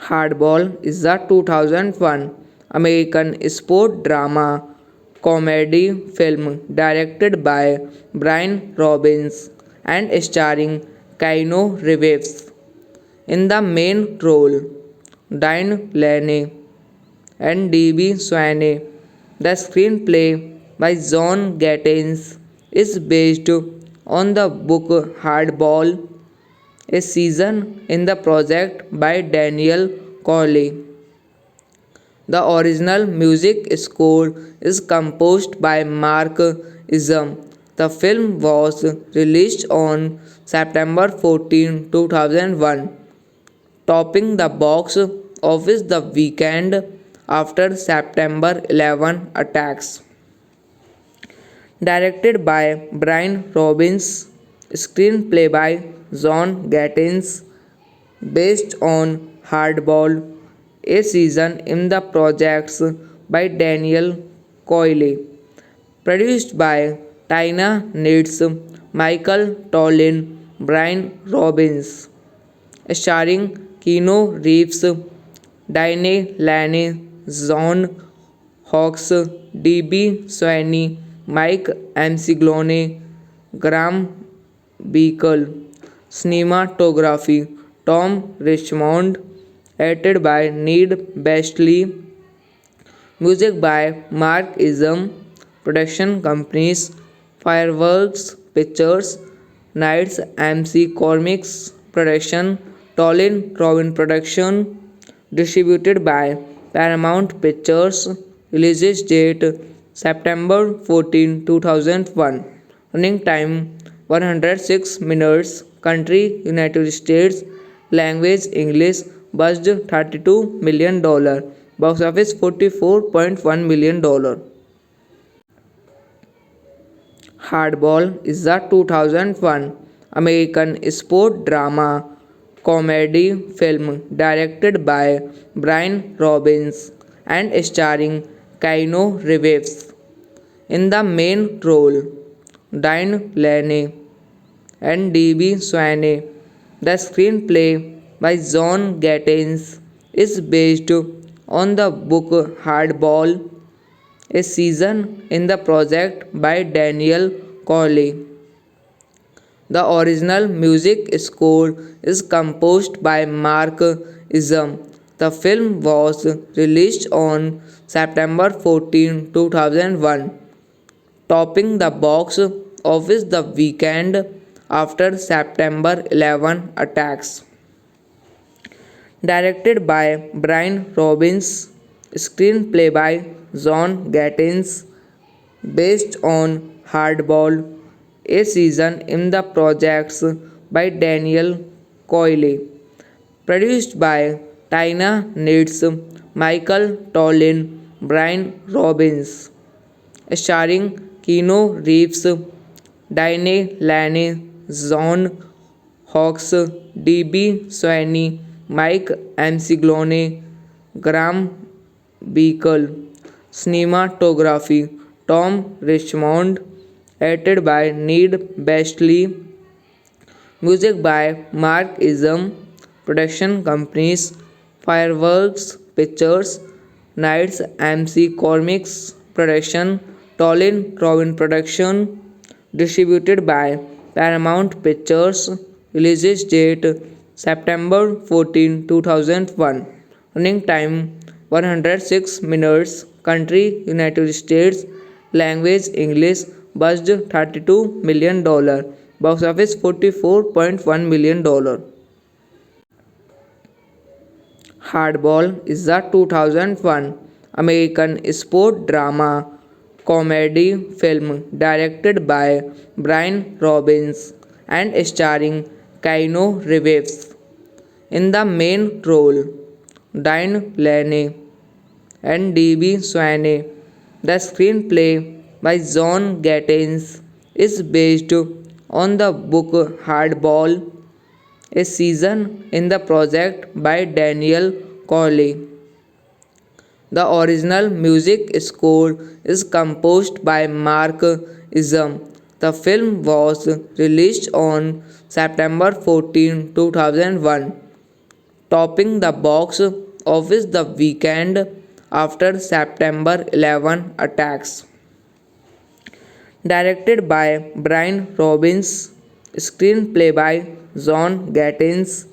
Hardball is a 2001 American sport drama comedy film directed by Brian Robbins and starring Keanu Reeves in the main role, Diane Lane and D.B. Swaney. The screenplay by John Gattens is based on the book Hardball, a season in the project by Daniel Corley. The original music score is composed by Mark Isam. The film was released on September 14, 2001, topping the box office the weekend after September 11 attacks. Directed by Brian Robbins, screenplay by John Gattens, based on Hardball, a season in the projects by Daniel Coyle, produced by Tina Nitz, Michael Tollin, Brian Robbins, starring Keanu Reeves, Diane Lane, John Hawkes, D.B. Swaney, Mike Amsiglone, Graham Beacle. Cinematography Tom Richmond, edited by Ned Bestley, music by Mark Isam, production companies Fireworks Pictures, Knights MC Comics Production, Tolin Robin Production, distributed by Paramount Pictures, release date September 14, 2001, running time 106 minutes, country United States, language English, budget $32 million, box office $44.1 million. Hardball is a 2001 American sport drama comedy film directed by Brian Robbins and starring Keanu Reeves in the main role, Diane Lane and D.B. Swaney. The screenplay by John Gattens is based on the book Hardball, a season in the project by Daniel Corley. The original music score is composed by Mark Isam. The film was released on September 14, 2001, topping the box office the weekend after September 11 attacks. Directed by Brian Robbins, screenplay by John Gattins, based on Hardball, a season in the projects by Daniel Coyle, produced by Tina Nitz, Michael Tollin, Brian Robbins, starring Keanu Reeves, Diane Lane, John Hawkes, D.B. Sweeney, Mike Amsiglone, Graham Beacle. Cinematography Tom Richmond, edited by Ned Bestley, music by Mark Isam, production companies Fireworks Pictures, Knights MC Comics Production, Tolin Robin Production, distributed by Paramount Pictures, release date September 14, 2001, running time 106 minutes, country United States, language English, budget $32 million, box office $44.1 million. Hardball is a 2001 American sport drama comedy film directed by Brian Robbins and starring Keanu Reeves in the main role, Diane Lane and D.B. Sweeney. The screenplay by John Gattins is based on the book Hardball, a season in the project by Daniel Coyle. The original music score is composed by Mark Isam. The film was released on September 14, 2001, topping the box office the weekend after September 11 attacks. Directed by Brian Robbins, screenplay by John Gattins,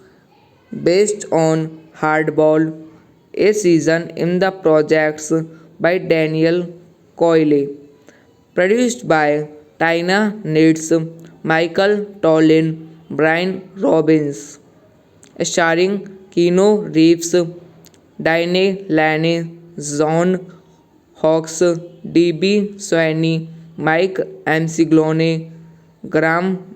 based on Hardball, a season in the projects by Daniel Coyle, produced by Tina Nitz, Michael Tollin, Brian Robbins, starring Keanu Reeves, Diane Lane, John Hawkes, D.B. Sweeney, Mike Amsiglone, Graham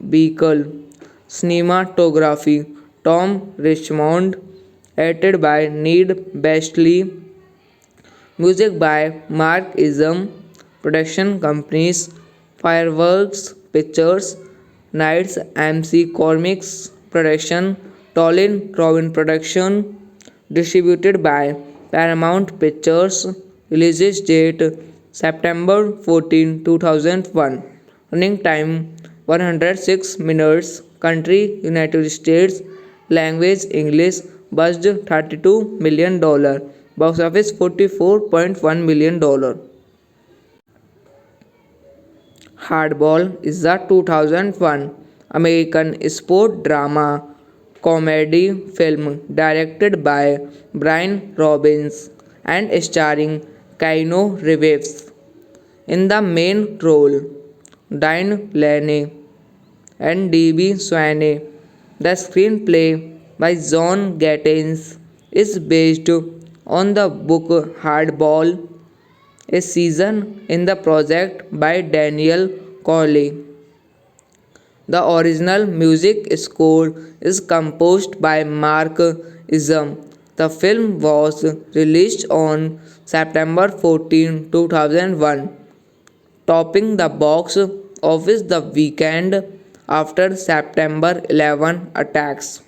Beacle. Cinematography Tom Richmond, edited by Ned Bestley, music by Mark Isam, production companies Fireworks Pictures, Knights MC Comics Production, Tolin Robin Production, distributed by Paramount Pictures, release date September 14, 2001, running time 106 minutes, country United States, language English, budget $32 million, box office $44.1 million. Hardball is a 2001 American sport drama comedy film directed by Brian Robbins and starring Keanu Reeves in the main role, Diane Lane and D.B. Sweeney. The screenplay by John Gattins is based on the book Hardball, a season in the project by Daniel Coyle. The original music score is composed by Mark Isam. The film was released on September 14, 2001, topping the box office the weekend after September 11 attacks.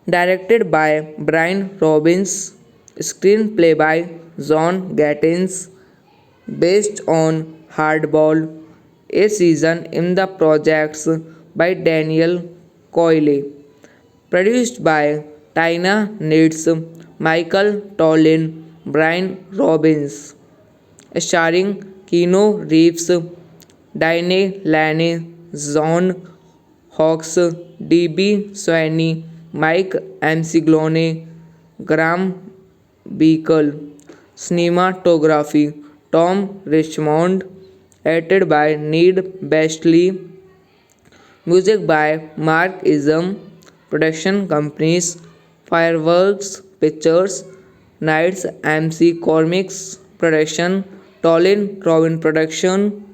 Directed by Brian Robbins, screenplay by John Gattins, based on Hardball, a season in the projects by Daniel Coyle, produced by Tina Nitz, Michael Tollin, Brian Robbins, starring Keanu Reeves, Diane Lane, John Hawkes, D.B. Sweeney, Mike Amsiglone, Graham Beacle. Cinematography Tom Richmond. Edited by Need Bestley. Music by Mark Isam. Production companies Fireworks Pictures, Knights MC Comics Production, Tolin Robin Production.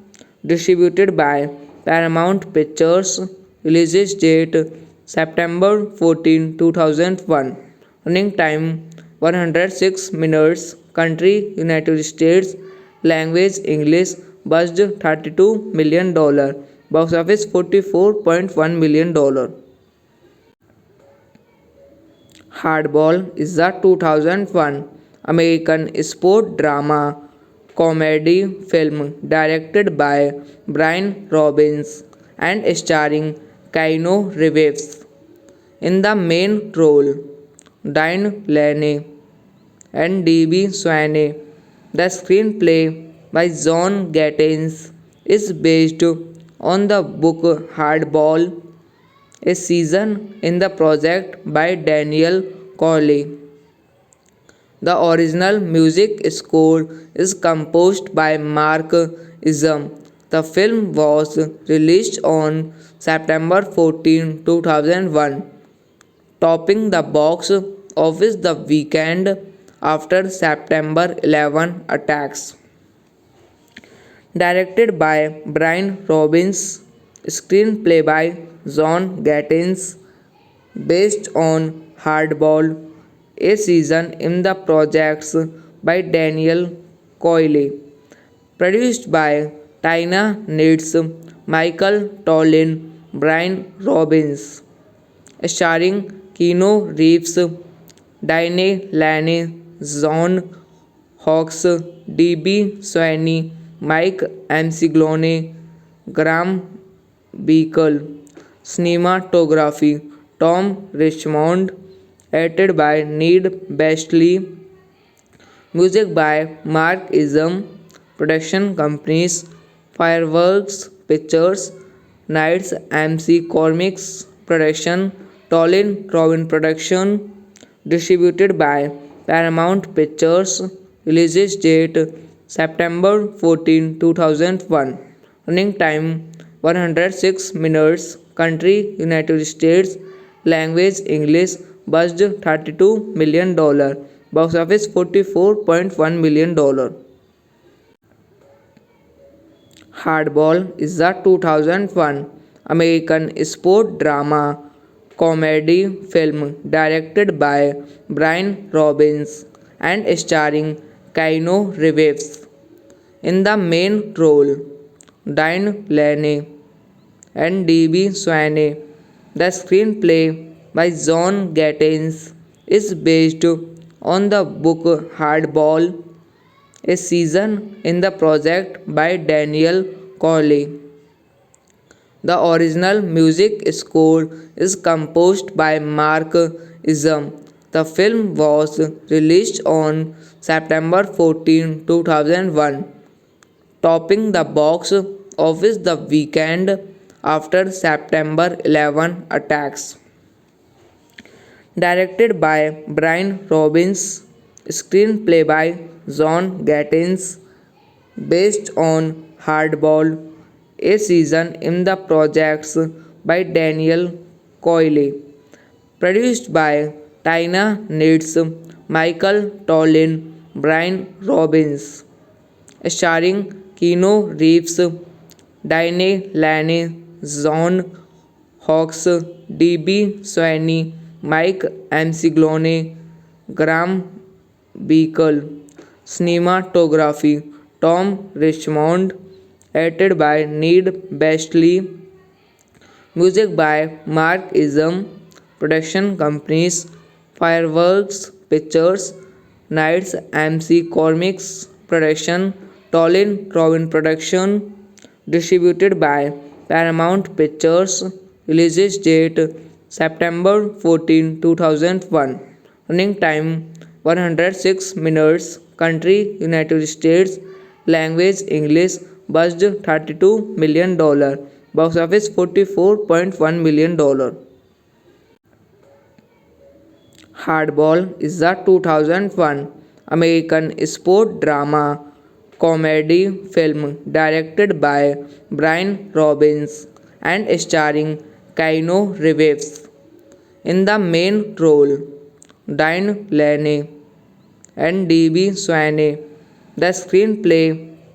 Distributed by Paramount Pictures. Release date September 14, 2001. Running time 106 minutes. Country United States. Language English. Budget $32 million. Box office $44.1 million. Hardball is a 2001 American sport drama comedy film directed by Brian Robbins and starring Keanu Reeves in the main role, Diane Lane and D.B. Swaney. The screenplay by John Gattens is based on the book Hardball, a season in the project by Daniel Corley. The original music score is composed by Mark Isam. The film was released on September 14, 2001, topping the box office the weekend after September 11 attacks. Directed by Brian Robbins, screenplay by John Gattens, based on Hardball, a season in the projects by Daniel Coyle, produced by Tina Nitz, Michael Tollin, Brian Robbins, starring Keanu Reeves, Diane Lane, John Hawkes, D.B. Swaney, Mike Amsiglone, Graham Beacle. Cinematography Tom Richmond. Edited by Need Bestley. Music by Mark Isam. Production companies Fireworks Pictures, Knights MC Comics Production, Tolin Robin Production. Distributed by Paramount Pictures. Release date September 14, 2001. Running time 106 minutes. Country United States. Language English. Budget $32 million. Box office $44.1 million. Hardball is a 2001 American sport drama comedy film directed by Brian Robbins and starring Keanu Reeves in the main role, Diane Lane and D.B. Swaney. The screenplay by John Gattens is based on the book Hardball, a season in the project by Daniel Corley. The original music score is composed by Mark Isam. The film was released on September 14, 2001, topping the box office the weekend after September 11 attacks. Directed by Brian Robbins, screenplay by John Gattens, based on Hardball, a season in the projects by Daniel Coyle, produced by Tina Nitz, Michael Tollin, Brian Robbins, starring Keanu Reeves, Diane Lane, John Hawkes, D.B. Swaney, Mike Amsiglone, Graham Beacle. Cinematography Tom Richmond. Edited by Need Bestley. Music by Mark Isam. Production companies Fireworks Pictures, Knights MC Comics Production, Tolin Robin Production. Distributed by Paramount Pictures. Release date September 14, 2001. Running time 106 minutes. Country United States. Language English. Budget $32 million. Box office $44.1 million. Hardball is a 2001 American sport drama comedy film directed by Brian Robbins and starring Keanu Reeves in the main role, Diane Lane and D.B. Swaney. The screenplay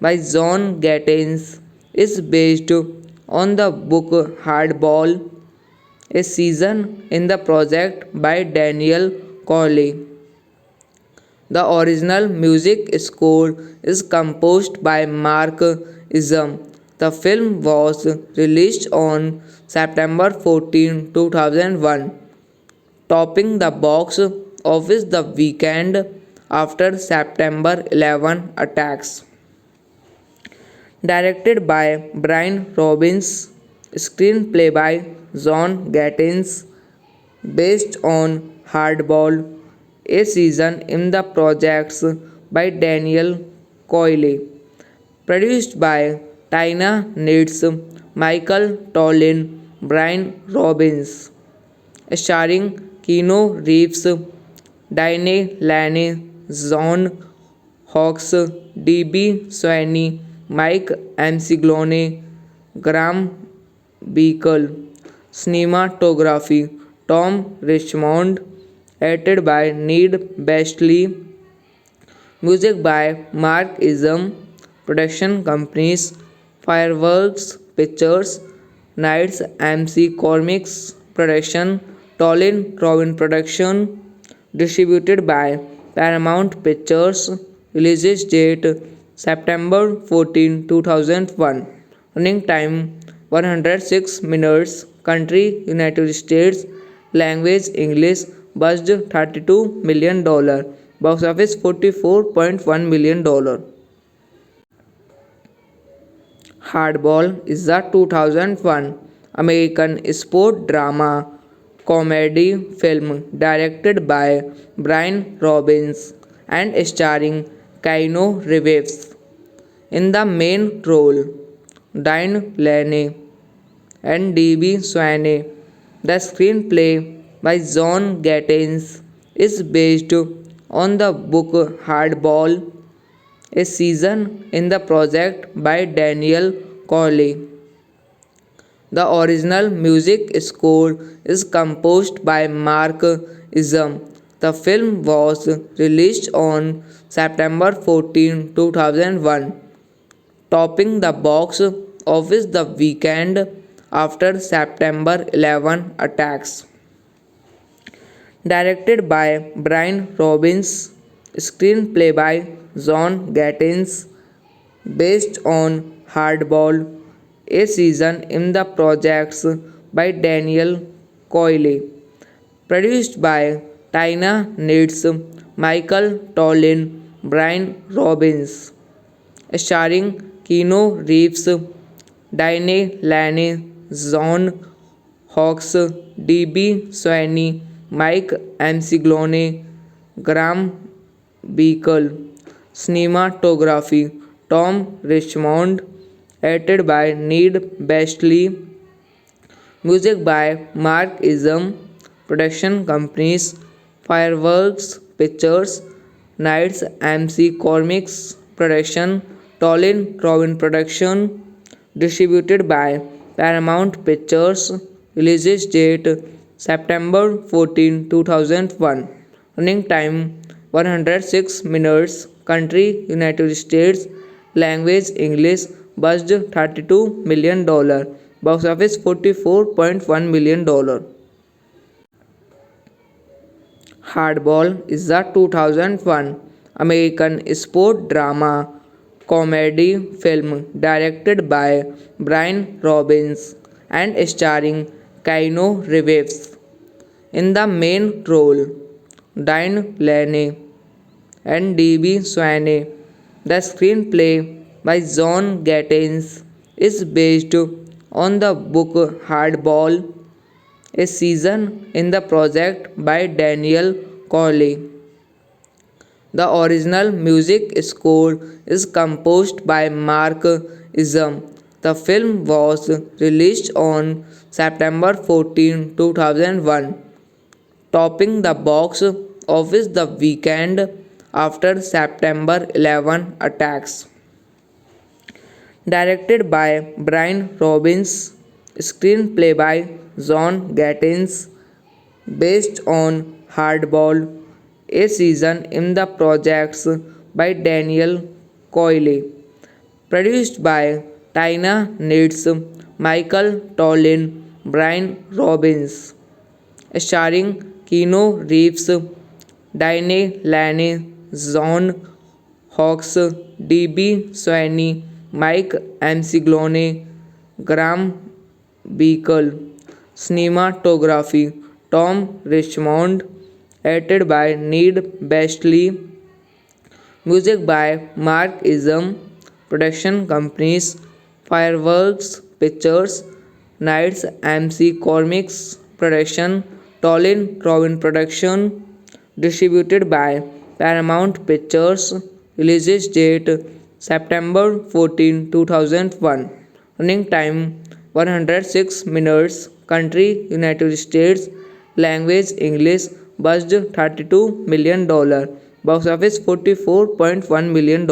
by John Gattens is based on the book Hardball, a season in the project by Daniel Corley. The original music score is composed by Mark Isam. The film was released on September 14, 2001, topping the box office the weekend after September 11 attacks. Directed by Brian Robbins, screenplay by John Gattens, based on Hardball, a season in the projects by Daniel Coyle, produced by Tina Knitz, Michael Tollin, Brian Robbins, starring Keanu Reeves, Diane Lane, John Hawkes, D.B. Swaney, Mike Amsiglone, Graham Beacle. Cinematography Tom Richmond, edited by Ned Bestley, music by Mark Isam, production companies Fireworks Pictures, Knights MC Comics Production, Tolin Robin Production, distributed by Paramount Pictures, release date September 14, 2001, running time 106 minutes, country United States, language English, budget $32 million, box office $44.1 million. Hardball is a 2001 American sport drama comedy film directed by Brian Robbins and starring Keanu Reeves in the main role, Diane Lane and D.B. Swaney. The screenplay by John Gattens is based on the book Hardball, a season in the project by Daniel Corley. The original music score is composed by Mark Isam. The film was released on September 14, 2001, topping the box office the weekend after September 11 attacks. Directed by Brian Robbins, screenplay by John Gattens, based on Hardball, a season in the projects by Daniel Coyle, produced by Tina Knitz, Michael Tollin, Brian Robbins, starring Keanu Reeves, Diane Lane, John Hawkes, D.B. Swaney, Mike Amsiglone, Graham Beacle. Cinematography Tom Richmond, edited by Ned Bestley, music by Mark Isam, production companies Fireworks Pictures, Knights MC Comics Production, Tolin Robin Production, distributed by Paramount Pictures, release date September 14, 2001, running time 106 minutes, country United States, language English, budget $32 million, box office $44.1 million. Hardball is a 2001 American sport drama comedy film directed by Brian Robbins and starring Keanu Reeves in the main role, Diane Lane and D.B. Swaney. The screenplay by John Gattens is based on the book Hardball, a season in the project by Daniel Corley. The original music score is composed by Mark Isam. The film was released on September 14, 2001, topping the box office the weekend after September 11 attacks. Directed by Brian Robbins, screenplay by John Gattins, based on Hardball, a season in the projects by Daniel Coyle, produced by Tina Nitz, Michael Tollin, Brian Robbins, starring Keanu Reeves, Diane Lane, John Hawkes, D.B. Sweeney, Mike Amsiglone, Graham Beacle. Cinematography Tom Richmond, edited by Ned Bestley, music by Mark Isam, production companies Fireworks Pictures, Knights MC Comics Production, Tolin Robin Production, distributed by Paramount Pictures, release date September 14, 2001, running time 106 minutes, country United States, language English, budget $32 million, box office $44.1 million.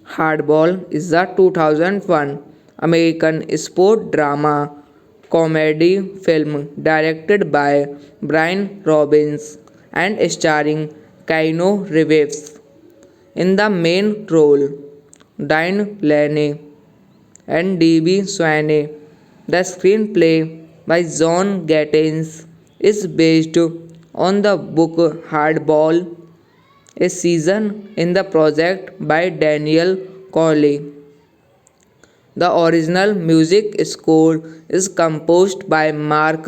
Hardball is a 2001 American sport drama comedy film directed by Brian Robbins and starring Keanu Reeves in the main role, Diane Lane and D.B. Sweeney. The screenplay by John Gattins is based on the book Hardball, a season in the project by Daniel Coyle. The original music score is composed by Mark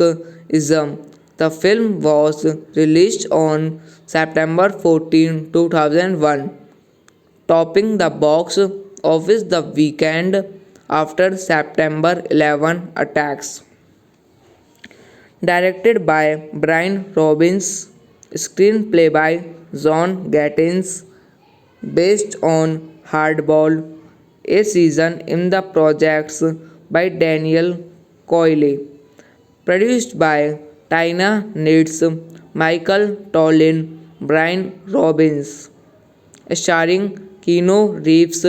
Isam. The film was released on September 14, 2001, topping the box office the weekend after September 11 attacks. Directed by Brian Robbins, screenplay by John Gattins, based on Hardball, a season in the projects by Daniel Coyle, produced by Tina Nitz, Michael Tollin, Brian Robbins, starring Keanu Reeves,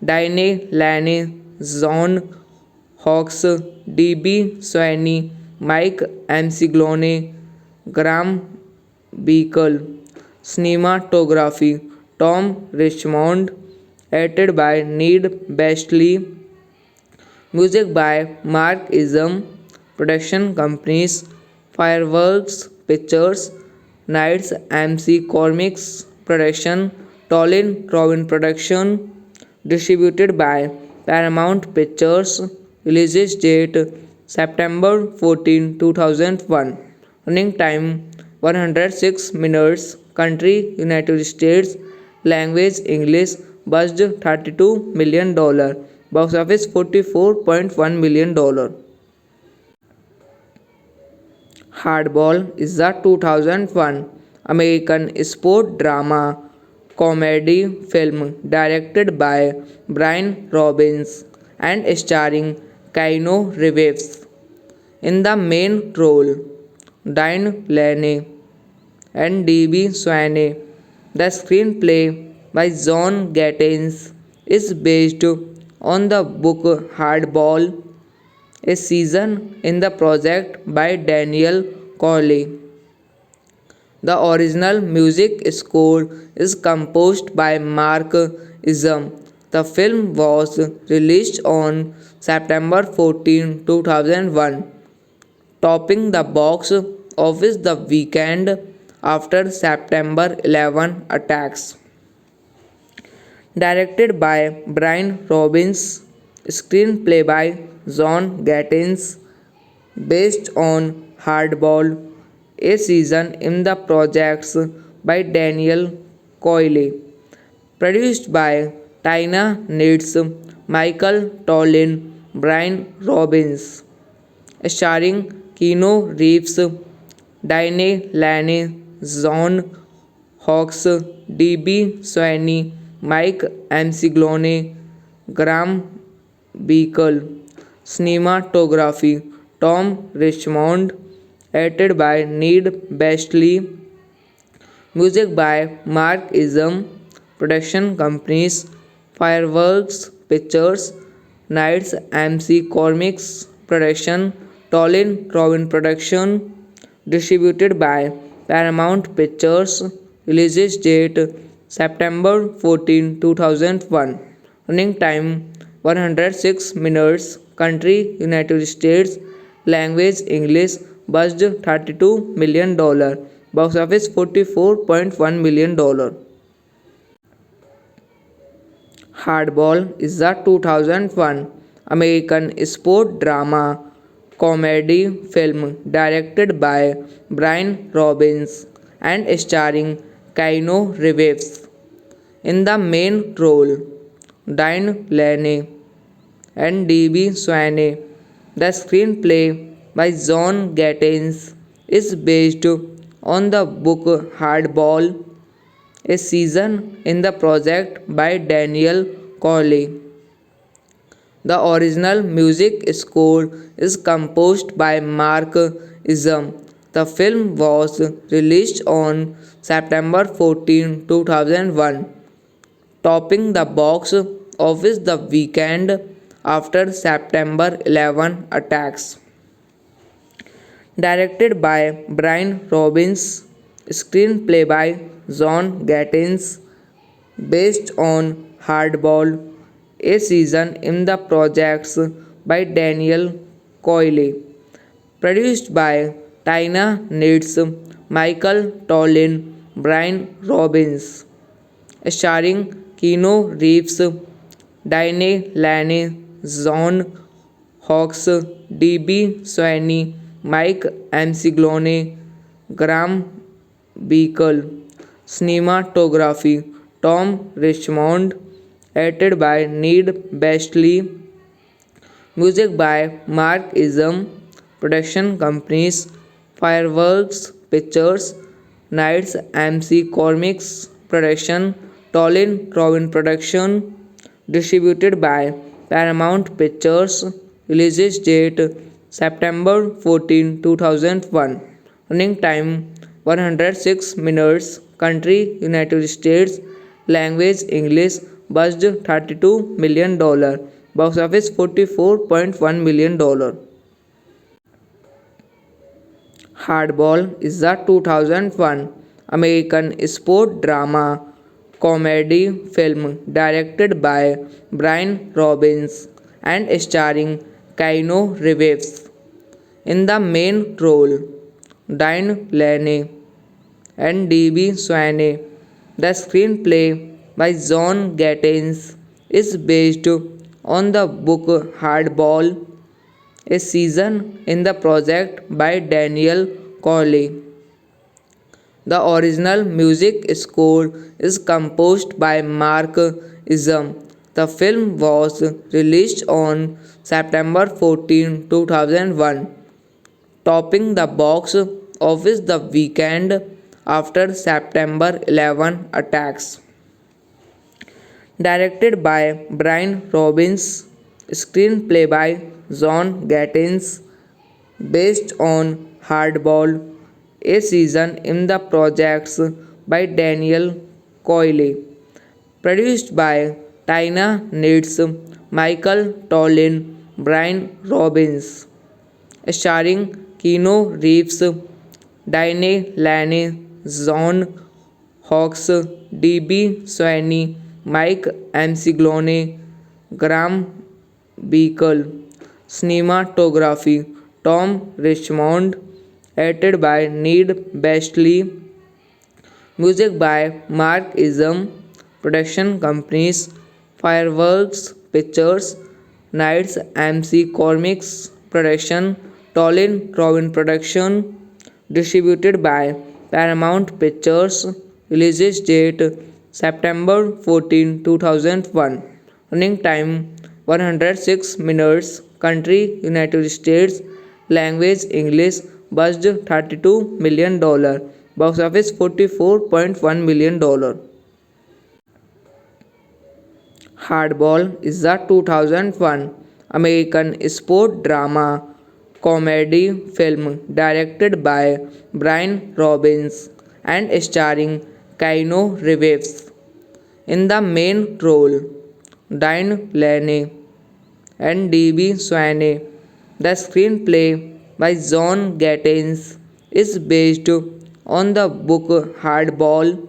Diane Lane, John Hawkes, D.B. Sweeney, Mike Amsiglone, Graham Beacle. Cinematography Tom Richmond, edited by Ned Bestley, music by Mark Isam, production companies Fireworks Pictures, Knights MC Comics Production, Tolin Robin Production, distributed by Paramount Pictures, release date September 14, 2001, running time 106 minutes, country United States, language English, budget $32 million, box office $44.1 million. Hardball is a 2001 American sport drama comedy film directed by Brian Robbins and starring Keanu Reeves in the main role, Diane Lane and D.B. Sweeney. The screenplay by John Gattins is based on the book Hardball, a season in the project by Daniel Coyle. The original music score is composed by Mark Isam. The film was released on September 14, 2001, topping the box office the weekend after September 11 attacks. Directed by Brian Robbins, screenplay by John Gattins, based on Hardball, a season in the projects by Daniel Coyle, produced by Tina Nitz, Michael Tollin, Brian Robbins, starring Keanu Reeves, Diane Lane, John Hawkes, D.B. Sweeney, Mike Amsiglone, Graham Beacle. Cinematography Tom Richmond, edited by Need Bestley, music by Mark Ism, production companies Fireworks Pictures, Knights MC Comics, production Tolin Robin Production, distributed by Paramount Pictures, release date September 14, 2001, running time 106 minutes, country United States, language English, budget $32 million, box office $44.1 million. Hardball is a 2001 American sport drama comedy film directed by Brian Robbins and starring Keanu Reeves in the main role, Diane Lane and D.B. Swaney. The screenplay by John Gattens is based on the book Hardball, a season in the project by Daniel Corley. The original music score is composed by Mark Ism. The film was released on September 14, 2001, topping the box office the weekend after September 11 attacks. Directed by Brian Robbins, screenplay by John Gattens, based on Hardball, a season in the projects by Daniel Coyle, produced by Tina Nitz, Michael Tollin, Brian Robbins, starring Keanu Reeves, Diane Lane, John Hawkes, D.B. Swaney, Mike Ansiglone, Graham Beacle. Cinematography Tom Richmond, edited by Need Bestley, music by Mark Ism, production companies Fireworks Pictures, Knights MC Comics, production Tolin Robin Production, distributed by Paramount Pictures, release date September 14, 2001, running time 106 minutes, country United States, language English, budget $32 million, box office $44.1 million. Hardball is a 2001 American sport drama comedy film directed by Brian Robbins and starring Keanu Reeves in the main role, Diane Lane and D.B. Swaney. The screenplay by John Gattens is based on the book Hardball, a season in the project by Daniel Corley. The original music score is composed by Mark Ism. The film was released on September 14, 2001, topping the box office the weekend after September 11 attacks. Directed by Brian Robbins, screenplay by John Gattens, based on Hardball, a season in the projects by Daniel Coyle, produced by Tina Nitz, Michael Tollin, Brian Robbins, starring Keanu Reeves, Diane Lane, John Hawkes, D.B. Swaney, Mike Ansiglone, Graham Beacle. Cinematography Tom Richmond, edited by Need Bestley, music by Mark Ism, production companies Fireworks Pictures, Knights MC Comics, production Tolin Robin Production, distributed by Paramount Pictures, release date September 14, 2001, running time 106 minutes, country United States, language English, budget $32 million, box office $44.1 million. Hardball is a 2001 American sport drama comedy film directed by Brian Robbins and starring Keanu Reeves in the main role, Diane Lane and D.B. Swaney. The screenplay by John Gattens is based on the book Hardball,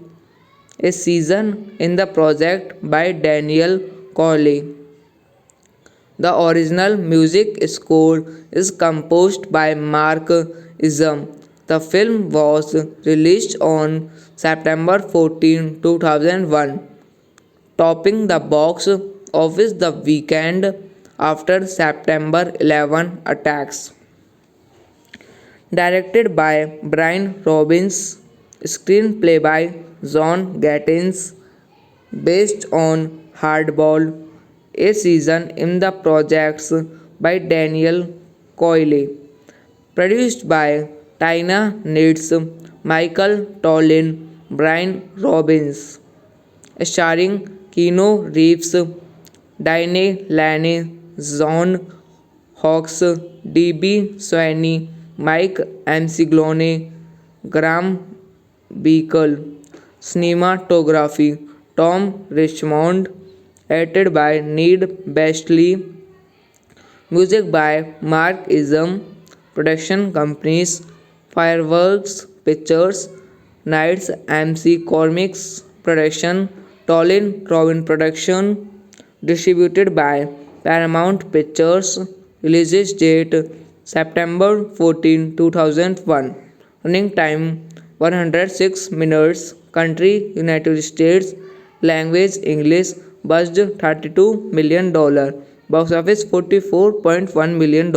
a season in the project by Daniel Cawley. The original music score is composed by Mark Isam. The film was released on September 14, 2001, topping the box office the weekend after September 11 attacks. Directed by Brian Robbins, screenplay by John Gattens, based on Hardball, a season in the projects by Daniel Coyle, produced by Tina Nitz, Michael Tollin, Brian Robbins, starring Keanu Reeves, Diane Lane, John Hawkes, D.B. Swaney, Mike Amsiglone, Graham Beacle. Cinematography Tom Richmond, edited by Ned Bestley, music by Mark Isam, production companies Fireworks Pictures, Knights MC Comics Production, Tolin Robin Production, distributed by Paramount Pictures, release date September 14, 2001, running time 106 minutes, country United States, language English, budget $32 million, box office $44.1 million.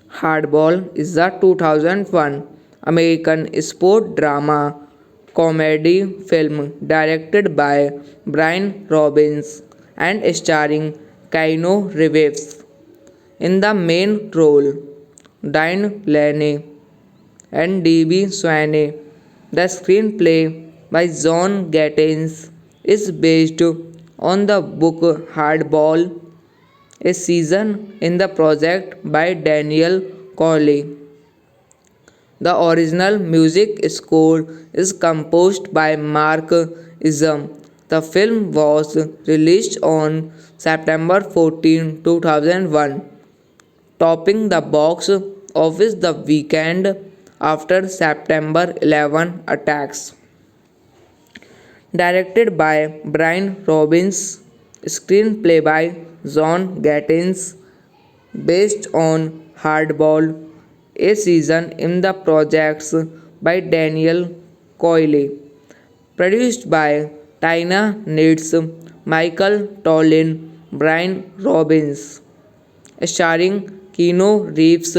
Hardball is a 2001 American sport drama comedy film directed by Brian Robbins and starring Keanu Reeves in the main role, Diane Lane and D.B. Swaney. The screenplay by John Gattens is based on the book Hardball, a season in the project by Daniel Cawley. The original music score is composed by Mark Isam. The film was released on September 14, 2001, topping the box office the weekend after September 11 attacks. Directed by Brian Robbins, screenplay by John Gattens, based on Hardball, a season in the projects by Daniel Coyle, produced by Tina Nitz, Michael Tollin, Brian Robbins, starring Keanu Reeves,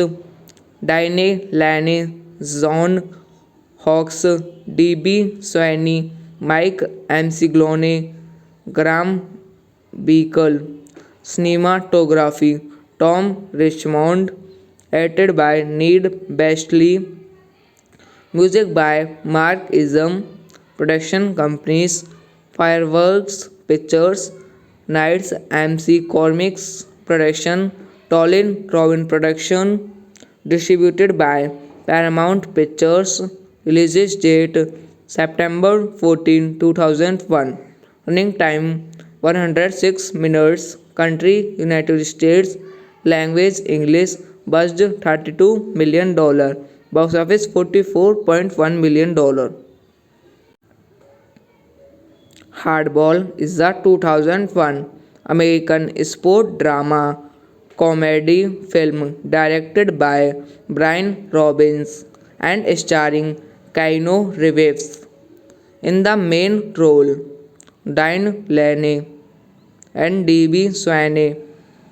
Diane Lane, John Hawkes, D.B. Swaney, Mike Amsiglone, Graham Beacle. Cinematography Tom Richmond, edited by Ned Bestley, music by Mark Isam, production companies Fireworks Pictures, Knights MC Comics Production, Tolin Robin Production, distributed by Paramount Pictures, release date September 14, 2001, running time 106 minutes, country United States, language English, budget $32 million, box office $44.1 million. Hardball is a 2001 American sport drama comedy film directed by Brian Robbins and starring Keanu Reeves in the main role, Diane Lane and D.B. Swaney.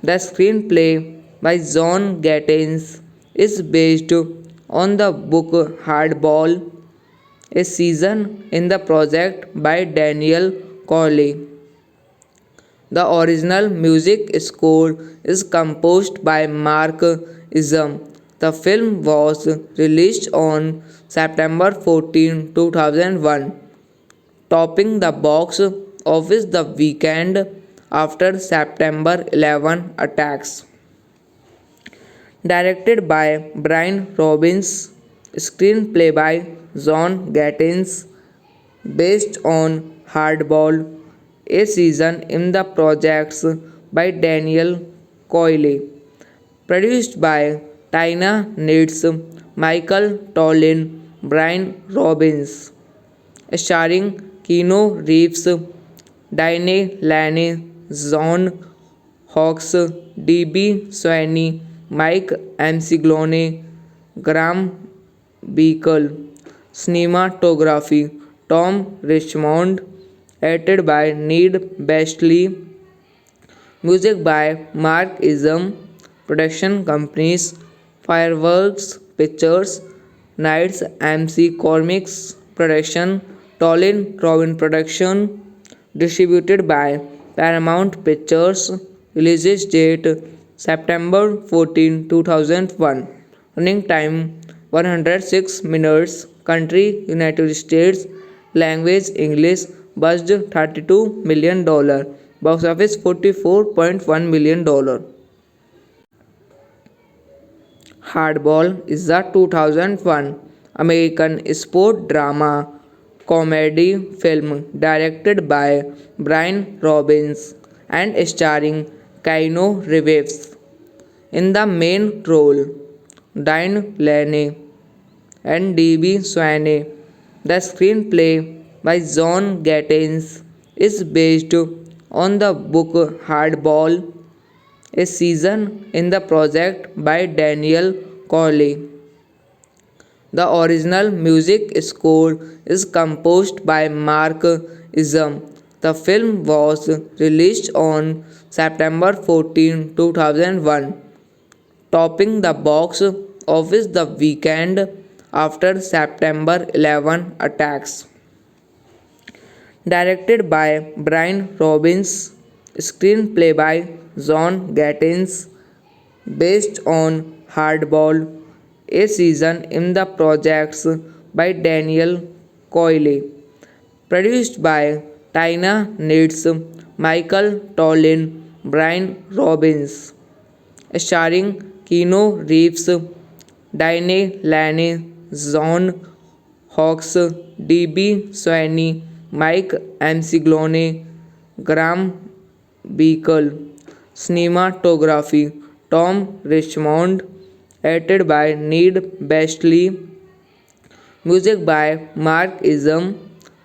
The screenplay by John Gattens is based on the book Hardball, a season in the project by Daniel Cawley. The original music score is composed by Mark Isam. The film was released on September 14, 2001, topping the box office the weekend after September 11 attacks. Directed by Brian Robbins, screenplay by John Gattins, based on Hardball, a season in the projects by Daniel Coyle, produced by Tina Nitz, Michael Tollin, Brian Robbins, starring Keanu Reeves, Diane Lane, John Hawkes, D.B. Sweeney, Mike Amsiglone, Graham Beacle. Cinematography Tom Richmond, edited by Ned Bestley, music by Mark Isam, production companies Fireworks Pictures, Knights MC Comics Production, Tolin Robin Production, distributed by Paramount Pictures, release date September 14, 2001, running time 106 minutes, country United States, language English, budget $32 million, box office $44.1 million. Hardball is a 2001 American sport drama comedy film directed by Brian Robbins and starring Keanu Reeves in the main role, Diane Lane and D.B. Sweeney. The screenplay by John Gattins is based on the book Hardball, a season in the project by Daniel Corley. The original music score is composed by Mark Isam. The film was released on September 14, 2001, topping the box office the weekend after September 11 attacks. Directed by Brian Robbins, screenplay by John Gattins, based on Hardball, a season in the projects by Daniel Coyle, produced by Tina Nitz, Michael Tollin, Brian Robbins, starring Keanu Reeves, Diane Lane, John Hawkes, D.B. Sweeney, Mike Amsiglone, Graham Beacle. Cinematography Tom Richmond, edited by Ned Bestley, music by Mark Isam,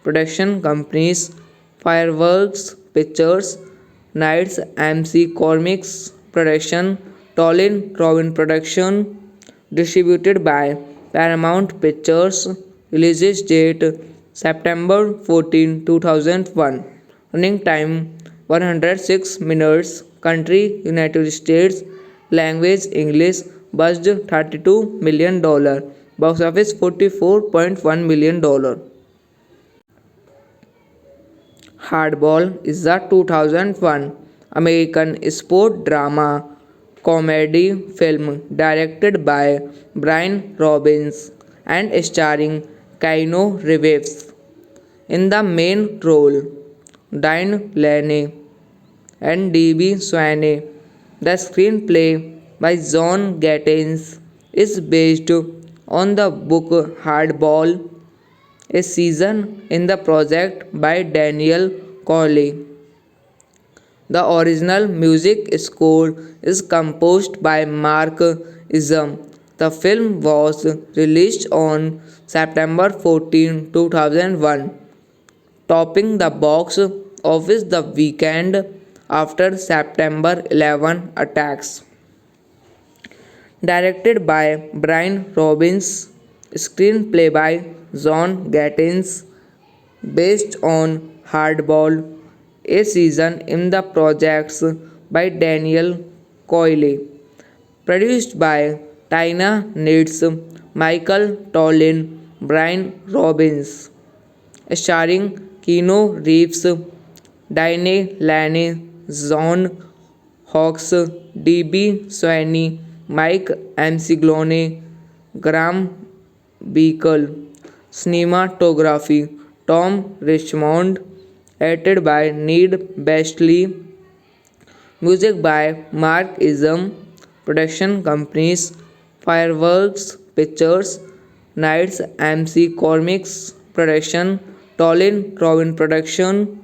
production companies Fireworks Pictures, Knights MC Comics Production, Tolin Robin Production, distributed by Paramount Pictures, release date September 14, 2001, running time 106 minutes, country United States, language English, budget $32 million, box office $44.1 million. Hardball is a 2001 American sport drama comedy film directed by Brian Robbins and starring Keanu Reeves in the main role, Diane Lane and D.B. Sweeney. The screenplay by John Gattins is based on the book Hardball, a season in the project by Daniel Corley. The original music score is composed by Mark Isam. The film was released on September 14, 2001, topping the box office the weekend after September 11 attacks. Directed by Brian Robbins, screenplay by John Gattins, based on Hardball, a season in the projects by Daniel Coyle, produced by Tina Nitz, Michael Tollin, Brian Robbins, starring Keanu Reeves, Diane Lane, John Hawkes, D.B. Sweeney, Mike Amsiglone, Graham Beacle. Cinematography Tom Richmond, edited by Ned Bestley, music by Mark Isam, Production companies Fireworks Pictures, Knights MC Comics Production, Tolin Robin Production,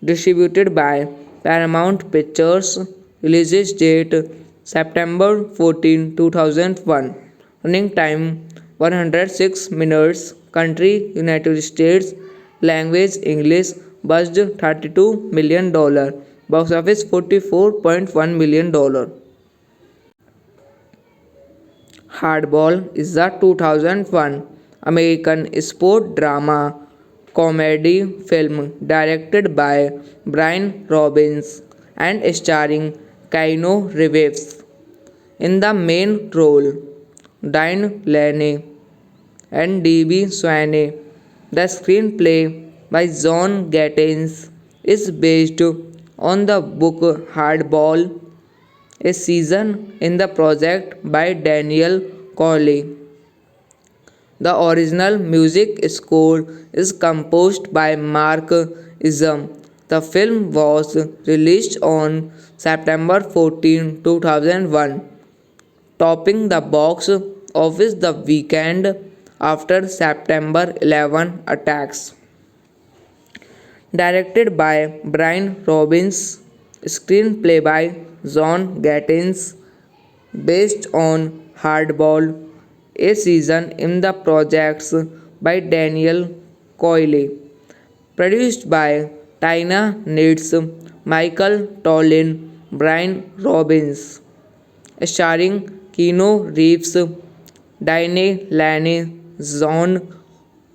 distributed by Paramount Pictures. Release date September 14, 2001. Running time 106 minutes. Country United States. Language English. Budget $32 million. Box office $44.1 million. Hardball is a 2001 American sport drama comedy film directed by Brian Robbins and starring Keanu Reeves in the main role, Diane Lane and D.B. Swaney. The screenplay by John Gattens is based on the book Hardball, a season in the project by Daniel Corley. The original music score is composed by Mark Isam. The film was released on September 14, 2001, topping the box office the weekend after September 11 attacks. Directed by Brian Robbins, screenplay by John Gattens, based on Hardball, a season in the projects by Daniel Coyle, produced by Tina Knitz, Michael Tollin, Brian Robbins, starring Keanu Reeves, Diane Lane, John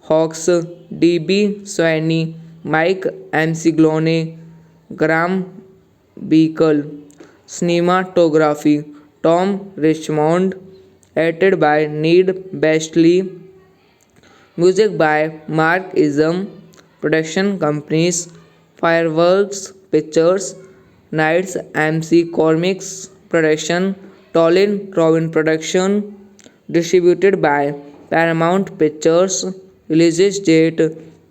Hawkes, D.B. Swaney, Mike Amsiglone, Graham Beacle. Cinematography Tom Richmond, edited by Ned Bestley, music by Mark Isam, production companies Fireworks Pictures, Knights MC Comics Production, Tolin Robin Production, distributed by Paramount Pictures. Release date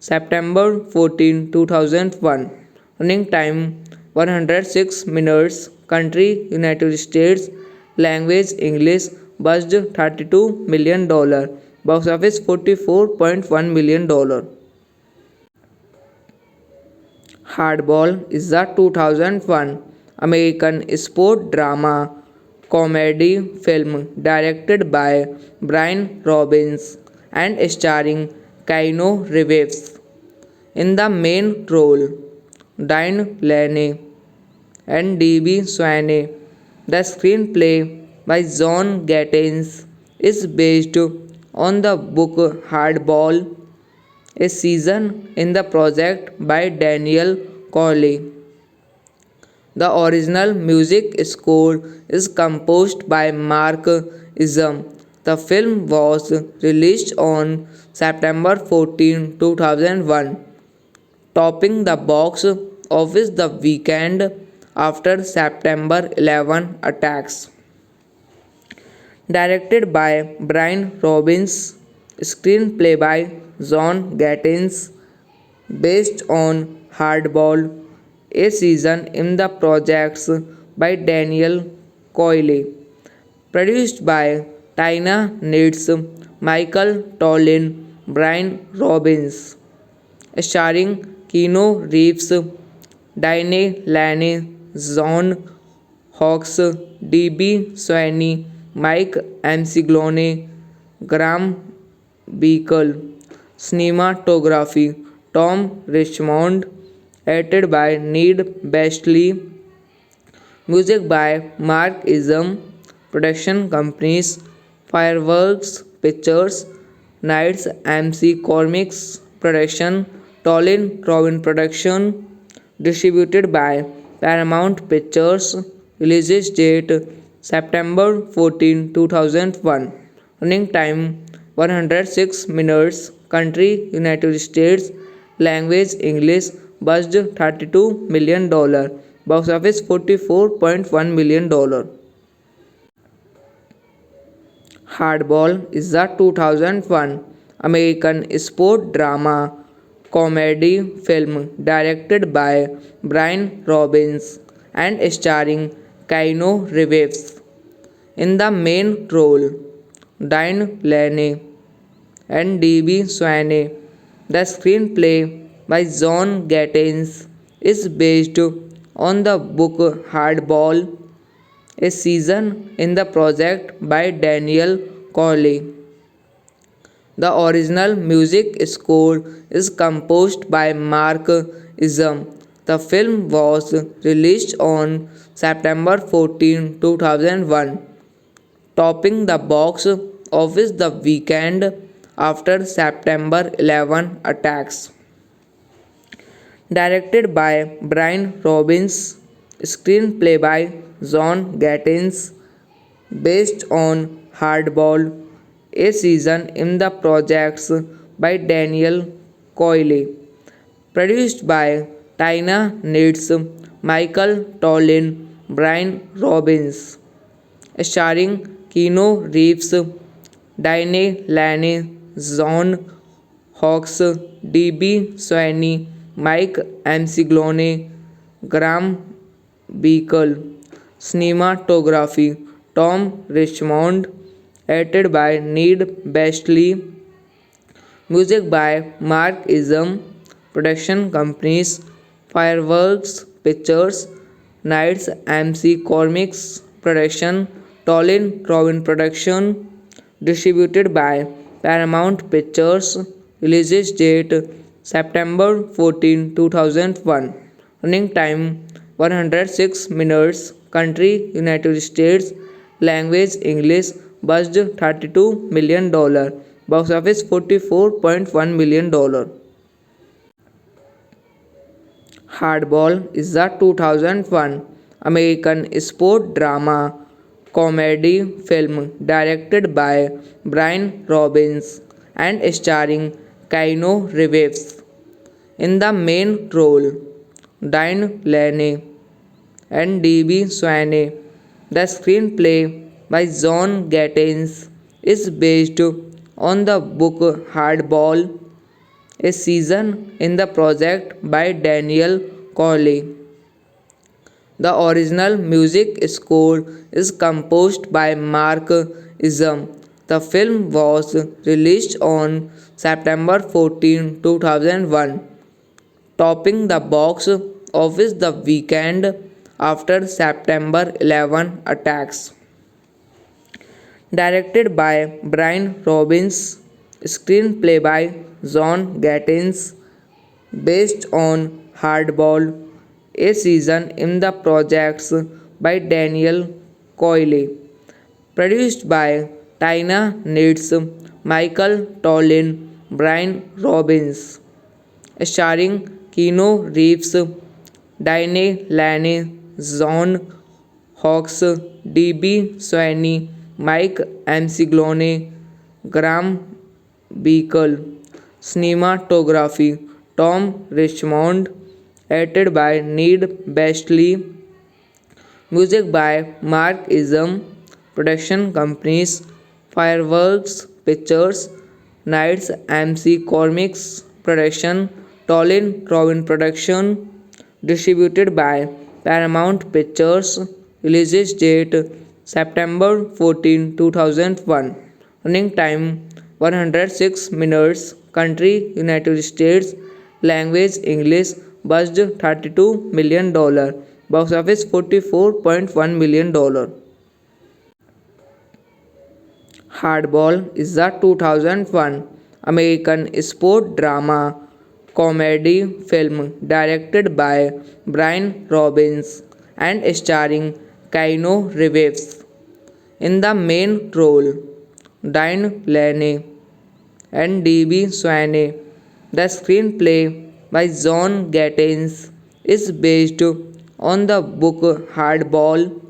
September 14, 2001. Running time 106 minutes. Country United States. Language English. Budget $32 million. Box office $44.1 million. Hardball is a 2001 American sport drama comedy film directed by Brian Robbins and starring Keanu Reeves in the main role, Diane Lane and D.B. Swaney. The screenplay by John Gattens is based on the book Hardball, a season in the project by Daniel Corley. The original music score is composed by Mark Isam. The film was released on September 14, 2001, topping the box office the weekend after September 11 attacks. Directed by Brian Robbins, screenplay by John Gattens, based on Hardball, a season in the projects by Daniel Coyle, produced by Tina Knitz, Michael Tollin, Brian Robbins, starring Keanu Reeves, Diane Lane, John Hawkes, D.B. Swaney, Mike Amsiglone, Graham Beacle. Cinematography Tom Richmond, edited by Ned Bestley, music by Mark Isam, production companies Fireworks Pictures, Knights MC Comics Production, Tolin Robin Production, distributed by Paramount Pictures. Release date September 14, 2001. Running time 106 minutes. Country United States. Language English. Budget $32 million. Box office $44.1 million. Hardball is a 2001 American sport drama comedy film directed by Brian Robbins and starring Keanu Reeves In the main role, Diane Lane and D.B. Swaney. The screenplay by John Gattens is based on the book Hardball, a season in the project by Daniel Corley. The original music score is composed by Mark Isam. The film was released on September 14, 2001, topping the box office the weekend after September 11 attacks. Directed by Brian Robbins, screenplay by John Gattens, based on Hardball, a season in the projects by Daniel Coyle, produced by Tina Nitz, Michael Tollin, Brian Robbins, starring Keanu Reeves, Diane Lane, John Hawkes, D.B. Swaney, Mike Amsiglone, Graham Beacle. Cinematography Tom Richmond, edited by Ned Bestley, music by Mark Isam, production companies Fireworks Pictures, Knights MC Comics Production, Tolin Robin Production, distributed by Paramount Pictures, release date September 14, 2001, running time 106 minutes, country United States, language English, budget $32 million, box office $44.1 million. Hardball is a 2001 American sport drama comedy film directed by Brian Robbins and starring Keanu Reeves. In the main role, Diane Lane and D.B. Swaney. The screenplay by John Gattens is based on the book Hardball, a season in the project by Daniel Corley. The original music score is composed by Mark Isam. The film was released on September 14, 2001, topping the box office the weekend after September 11 attacks. Directed by Brian Robbins, screenplay by John Gattens, based on Hardball, a season in the projects by Daniel Coyle, produced by Tina Nitz, Michael Tollin, Brian Robbins, starring Keanu Reeves, Diane Lane, John Hawkes, D.B. Swaney, Mike Amsiglone, Graham Beacle. Cinematography Tom Richmond, edited by Ned Bestley, music by Mark Isam, production companies Fireworks Pictures, Knights MC Comics Production, Tolin Robin Production, distributed by Paramount Pictures, release date September 14, 2001, running time 106 minutes, country United States, language English, budget $32 million, box office $44.1 million. Hardball is a 2001 American sport drama comedy film directed by Brian Robbins and starring Keanu Reeves. In the main role, Diane Lane and D.B. Swaney. The screenplay by John Gattens is based on the book Hardball,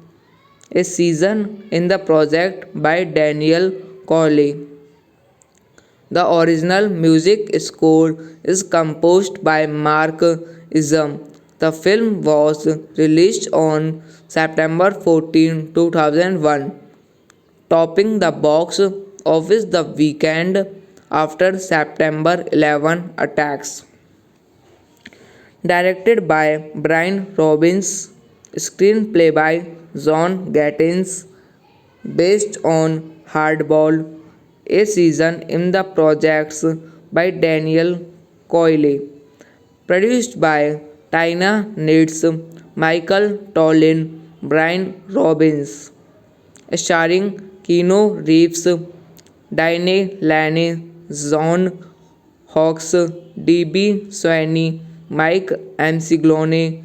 a season in the project by Daniel Corley. The original music score is composed by Mark Isam. The film was released on September 14, 2001, topping the box office the weekend after September 11 attacks. Directed by Brian Robbins, screenplay by John Gattens, based on Hardball, a season in the projects by Daniel Coyle, produced by Tina Nitz, Michael Tollin, Brian Robbins, starring Keanu Reeves, Diane Lane, John Hawkes, D.B. Sweeney, Mike Ansiglone,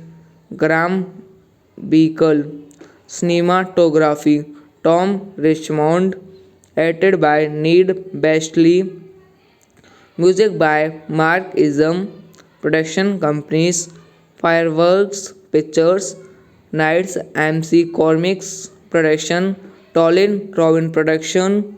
Graham Beacle. Cinematography Tom Richmond, edited by Need Bestley, music by Mark Ism, production companies Fireworks Pictures, Knights MC Comics Production, Tolin Robin Production,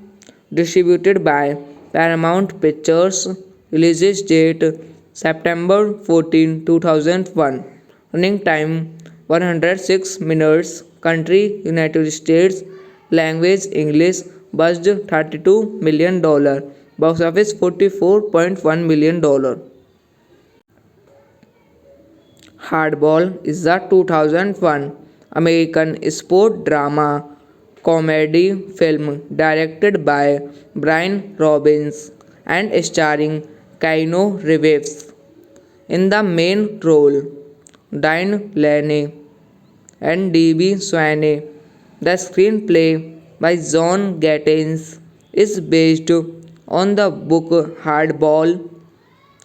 distributed by Paramount Pictures, release date September 14, 2001, running time 106 minutes, country United States, language English, budget $32 million, box office $44.1 million. Hardball is a 2001 American sport drama comedy film directed by Brian Robbins and starring Keanu Reeves in the main role, Diane Lane and D.B. Sweeney. The screenplay by John Gattens is based on the book Hardball,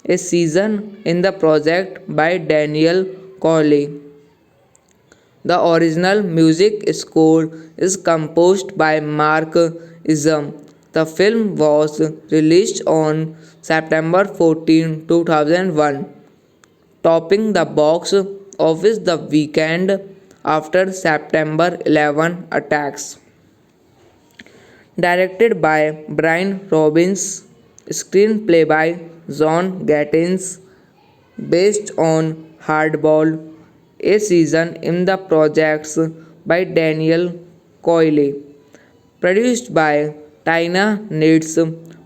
a season in the project by Daniel Corley. The original music score is composed by Mark Ism. The film was released on September 14, 2001, topping the box office the weekend after September 11 attacks. Directed by Brian Robbins, screenplay by John Gattens, based on Hardball, a season in the projects by Daniel Coyle, produced by Tina Nitz,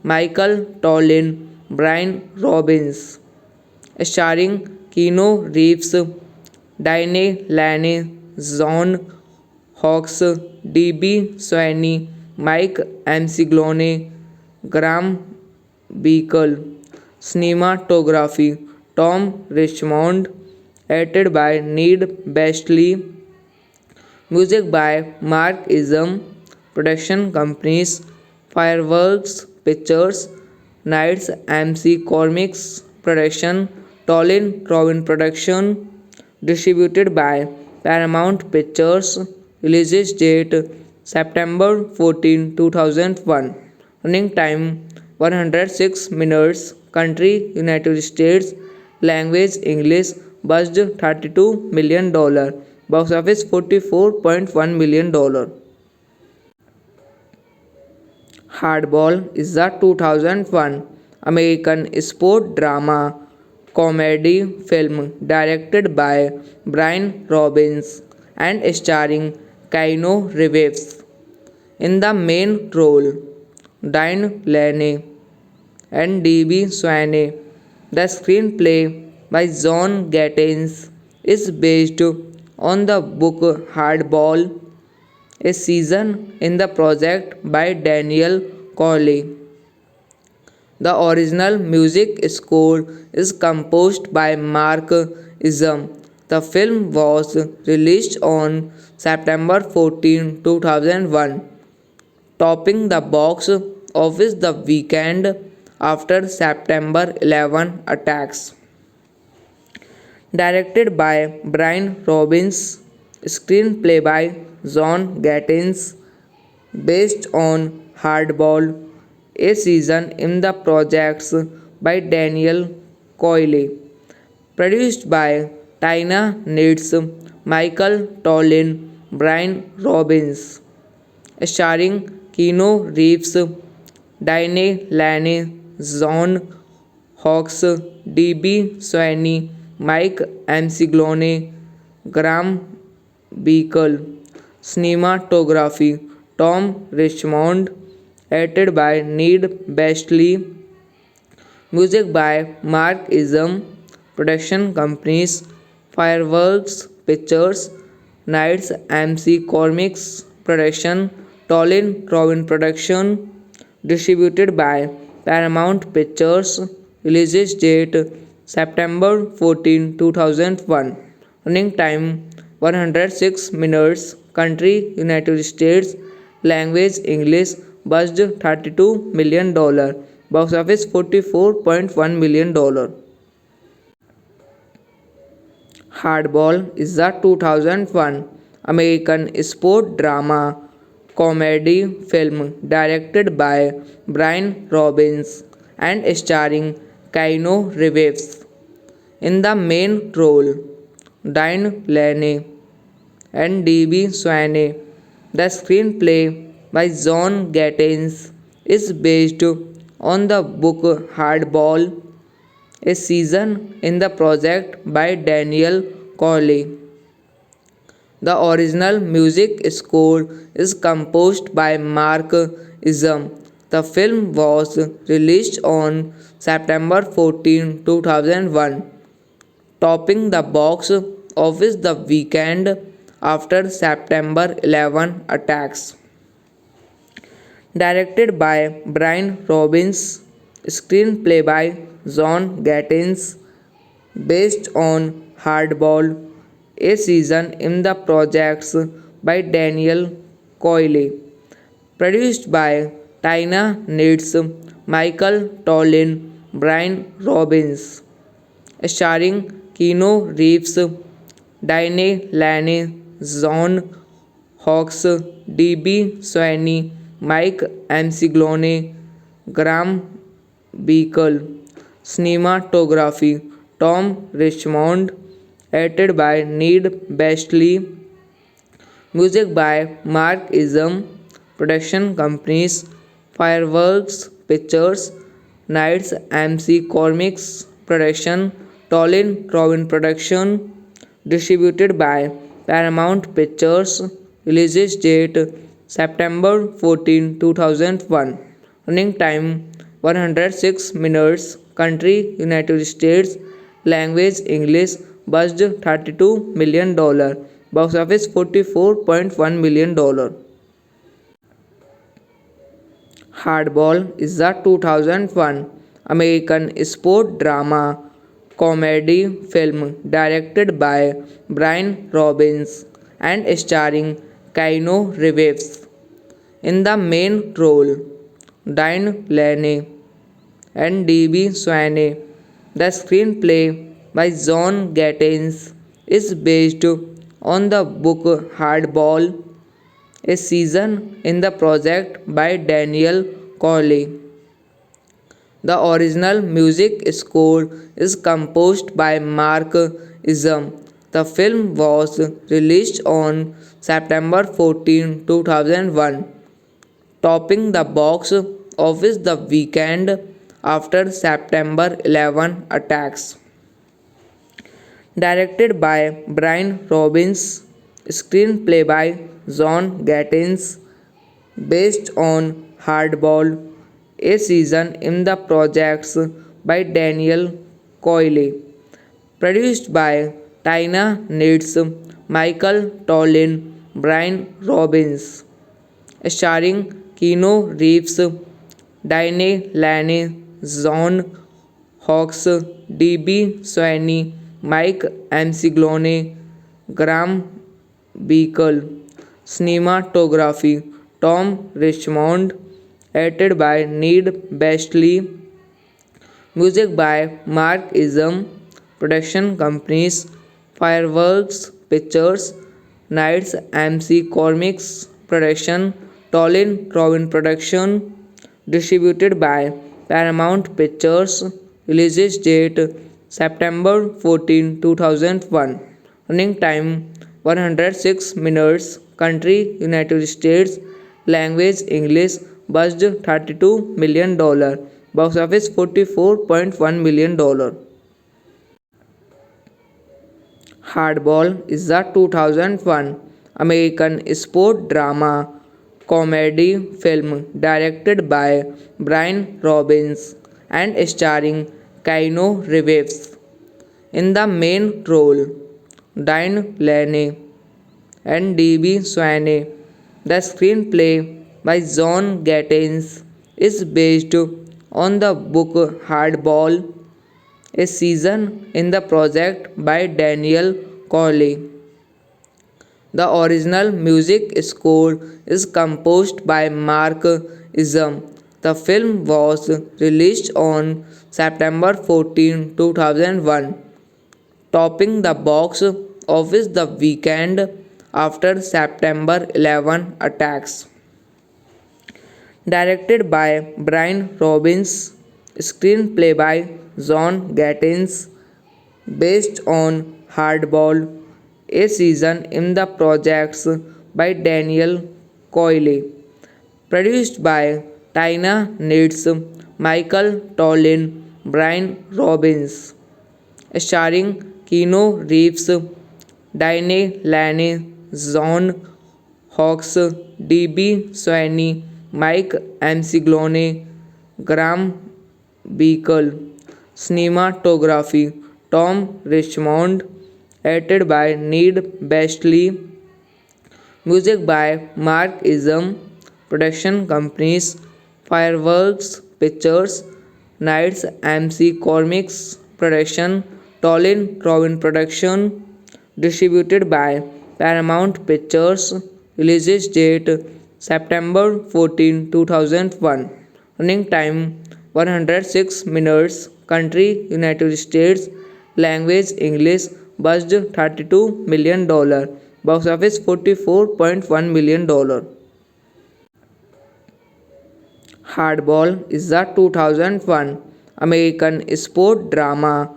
Michael Tollin, Brian Robbins, starring Keanu Reeves, Diane Lane, John Hawkes, D.B. Sweeney, Mike Ansiglone, Graham Beacle. Cinematography Tom Richmond, edited by Need Bestley, music by Mark Ism, production companies Fireworks Pictures, Knights MC Comics Production, Tolin Robin Production, distributed by Paramount Pictures, release date September 14, 2001, running time 106 minutes, country United States, language English, budget $32 million, box office $44.1 million. Hardball is a 2001 American sport drama comedy film directed by Brian Robbins and starring Keanu Reeves in the main role, Diane Lane and D.B. Sweeney. The screenplay by John Gattens is based on the book Hardball, a season in the project by Daniel Corley. The original music score is composed by Mark Ism. The film was released on September 14, 2001, topping the box office the weekend after September 11 attacks. Directed by Brian Robbins, screenplay by John Gattens, based on Hardball, a season in the projects by Daniel Coyle, produced by Tina Nitz, Michael Tollin, Brian Robbins, starring Keanu Reeves, Diane Lane, John Hawkes, D.B. Sweeney, Mike Ansiglone, Graham Beacle. Cinematography Tom Richmond, edited by Need Bestley, music by Mark Ism, production companies Fireworks Pictures, Knights MC Comics Production, Tolin Robin Production, distributed by Paramount Pictures, release date September 14, 2001, running time 106 minutes, country United States, language English, budget $32 million, box office $44.1 million. Hardball is a 2001 American sport drama comedy film directed by Brian Robbins and starring Keanu Reeves in the main role, Diane Lane and D.B. Swaney. The screenplay by John Gattens is based on the book Hardball, a season in the project by Daniel Corley. The original music score is composed by Mark Isam. The film was released on September 14, 2001, topping the box office the weekend after September 11 attacks. Directed by Brian Robbins, screenplay by John Gattens, based on Hardball, a season in the projects by Daniel Coyle, produced by Tina Nitz, Michael Tollin, Brian Robbins, starring Keanu Reeves, Diane Lane, John Hawkes, D.B. Swaney, Mike McGlone, Graham Beacle. Cinematography Tom Richmond, edited by Ned Bestley, music by Mark Isam, production companies Fireworks Pictures, Knights MC Comics Production, Tolin Robin Production, distributed by Paramount Pictures, release date September 14, 2001, running time 106 minutes, country United States, language English, budget $32 million, box office $44.1 million. Hardball is a 2001 American sport drama comedy film directed by Brian Robbins and starring Keanu Reeves in the main role, Diane Lane and D.B. Swaney. The screenplay by John Gattens is based on the book Hardball, a season in the project by Daniel Corley. The original music score is composed by Mark Isam. The film was released on September 14, 2001, topping the box office the weekend after September 11 attacks. Directed by Brian Robbins, screenplay by John Gattens, based on Hardball, a season in the projects by Daniel Coyle, produced by Tina Nitz, Michael Tollin, Brian Robbins, starring Keanu Reeves, Diane Lane, John Hawkes, D.B. Swaney, Mike McGlone, Graham Beacle. Cinematography Tom Richmond, edited by Ned Bestley, music by Mark Isam, production companies Fireworks Pictures, Knights MC Comics Production, Tolin Robin Production, distributed by Paramount Pictures, release date September 14, 2001, running time 106 minutes, country United States, language English, budget $32 million, box office $44.1 million. Hardball is a 2001 American sport drama comedy film directed by Brian Robbins and starring Keanu Reeves in the main role, Diane Lane and D.B. Swaney. The screenplay by John Gattens is based on the book Hardball, a season in the project by Daniel Corley. The original music score is composed by Mark Isam. The film was released on September 14, 2001, topping the box office the weekend after September 11 attacks. Directed by Brian Robbins, screenplay by John Gattens, based on Hardball, a season in the projects by Daniel Coyle, produced by Tina Nitz, Michael Tollin, Brian Robbins, starring Keanu Reeves, Diane Lane, John Hawkes, D.B. Sweeney, Mike Amsiglone, Graham Beacle. Cinematography Tom Richmond, edited by Ned Bestley, music by Mark Isam, production companies Fireworks Pictures, Knights MC Comics Production, Tolin Robin Production, distributed by Paramount Pictures, release date September 14, 2001, running time 106 minutes, country United States, language English, budget $32 million, box office $44.1 million. Hardball is a 2001 American sport drama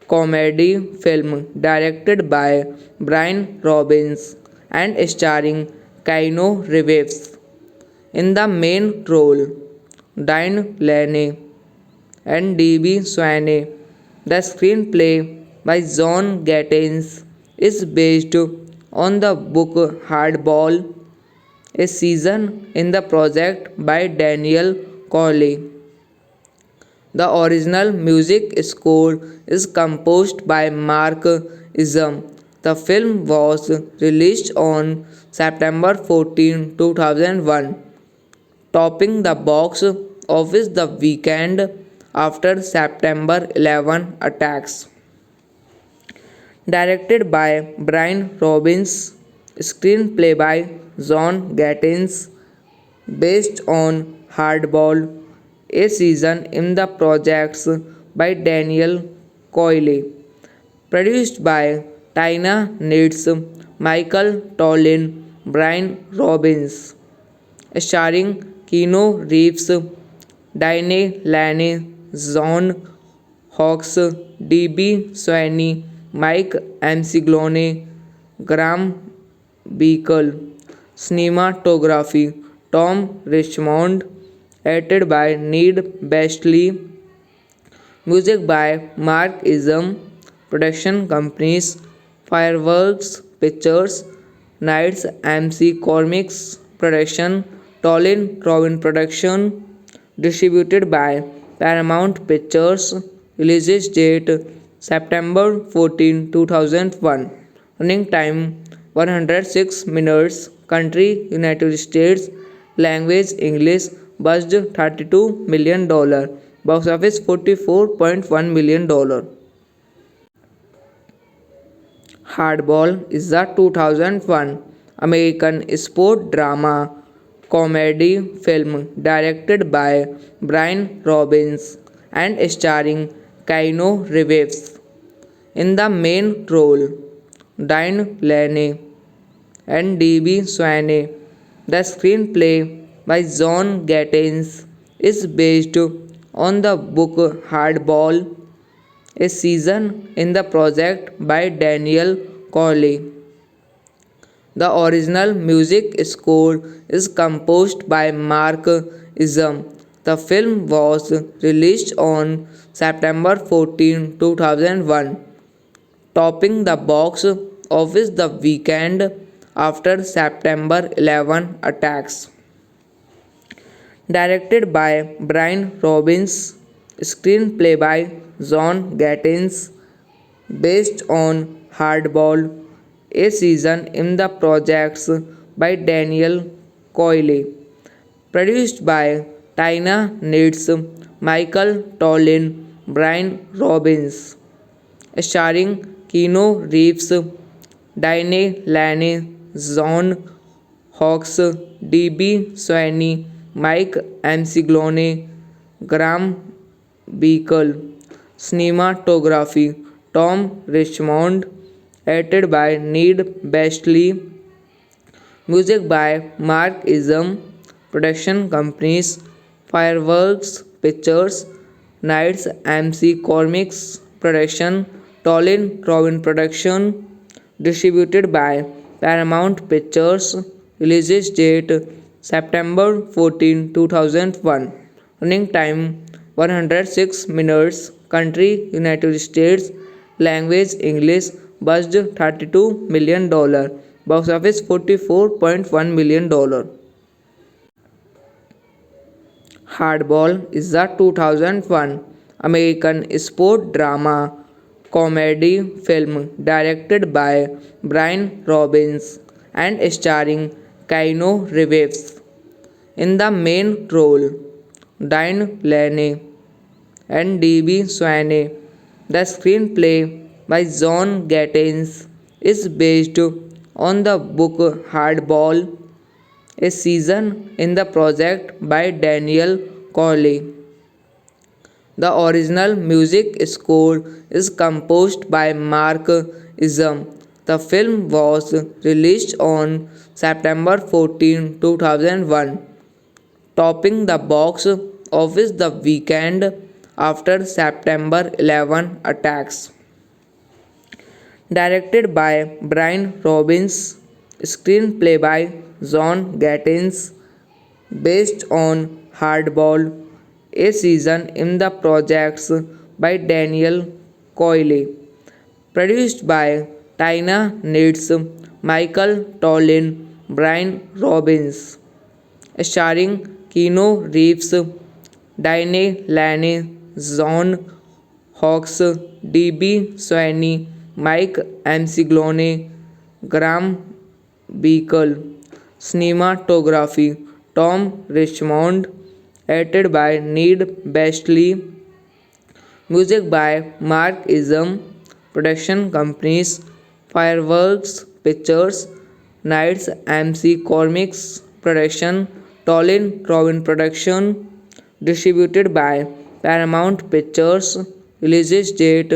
comedy film directed by Brian Robbins and starring Keanu Reeves in the main role, Diane Lane and D.B. Sweeney. The screenplay by John Gattens is based on the book Hardball, a season in the project by Daniel Corley. The original music score is composed by Mark Isam. The film was released on September 14, 2001, topping the box office the weekend after September 11 attacks. Directed by Brian Robbins, screenplay by John Gattens, based on Hardball, a season in the projects by Daniel Coyle, produced by Tina Nitz, Michael Tollin, Brian Robbins, starring Keanu Reeves, Diane Lane, John Hawkes, D.B. Sweeney, Mike Amsiglone, Graham Beacle. Cinematography Tom Richmond, edited by Ned Bestley, music by Mark Isam, production companies Fireworks Pictures, Knights MC Comics Production, Tolin Robin Production, distributed by Paramount Pictures, release date September 14, 2001, running time 106 minutes, country United States, language English, budget $32 million, box office $44.1 million. Hardball is a 2001 American sport drama comedy film directed by Brian Robbins and starring Keanu Reeves in the main role, Diane Lane and D.B. Sweeney. The screenplay by John Gattens is based on the book Hardball, a season in the project by Daniel Corley. The original music score is composed by Mark Isam. The film was released on September 14, 2001, topping the box office the weekend after September 11 attacks. Directed by Brian Robbins, screenplay by John Gattens, based on Hardball, a season in the projects by Daniel Coyle. Produced by Tina Knitz, Michael Tollin, Brian Robbins. Starring Keanu Reeves, Diane Lane, John Hawkes, D.B. Sweeney, Mike Amsiglone, Graham Beacle. Cinematography Tom Richmond, edited by Ned Bestley, music by Mark Isam, production companies Fireworks Pictures, Knights MC Comics Production, Tolin Robin Production, distributed by Paramount Pictures, release date September 14, 2001, running time 106 minutes, country United States, language English, budget $32 million, box office $44.1 million. Hardball is a 2001 American sport drama comedy film directed by Brian Robbins and starring Keanu Reeves in the main role, Diane Lane and D.B. Sweeney. The screenplay by John Gattens is based on the book Hardball, a season in the project by Daniel Corley. The original music score is composed by Mark Isam. The film was released on September 14, 2001, topping the box office the weekend after September 11 attacks. Directed by Brian Robbins, screenplay by John Gattens, based on Hardball, a season in the projects by Daniel Coyle, produced by Tina Knitz, Michael Tollin, Brian Robbins, starring Keanu Reeves, Diane Lane, John Hawkes, D.B. Sweeney, Mike Amsiglone, Graham Beacle. Cinematography Tom Richmond, edited by Ned Bestley, music by Mark Isam, production companies Fireworks Pictures, Knights MC Comics Production, Tolin Robin Production, distributed by Paramount Pictures, release date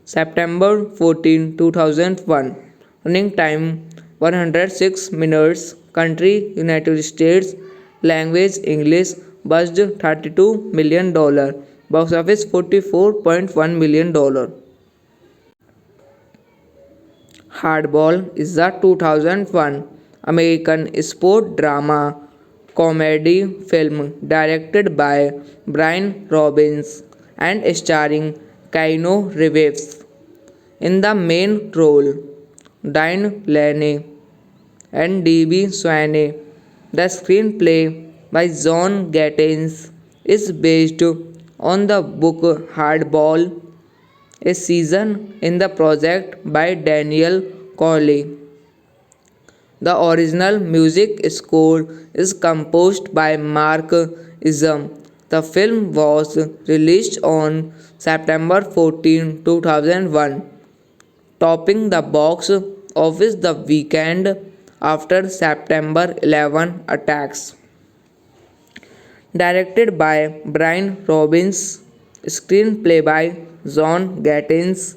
September 14, 2001, running time 106 minutes, country United States, language English, budget $32 million, box office $44.1 million. Hardball is a 2001 American sport drama comedy film directed by Brian Robbins and starring Keanu Reeves in the main role, Diane Lane and D.B. Sweeney. The screenplay by John Gattens is based on the book Hardball, a season in the project by Daniel Corley. The original music score is composed by Mark Isam. The film was released on September 14, 2001, topping the box office the weekend after September 11 attacks. Directed by Brian Robbins, screenplay by John Gattens,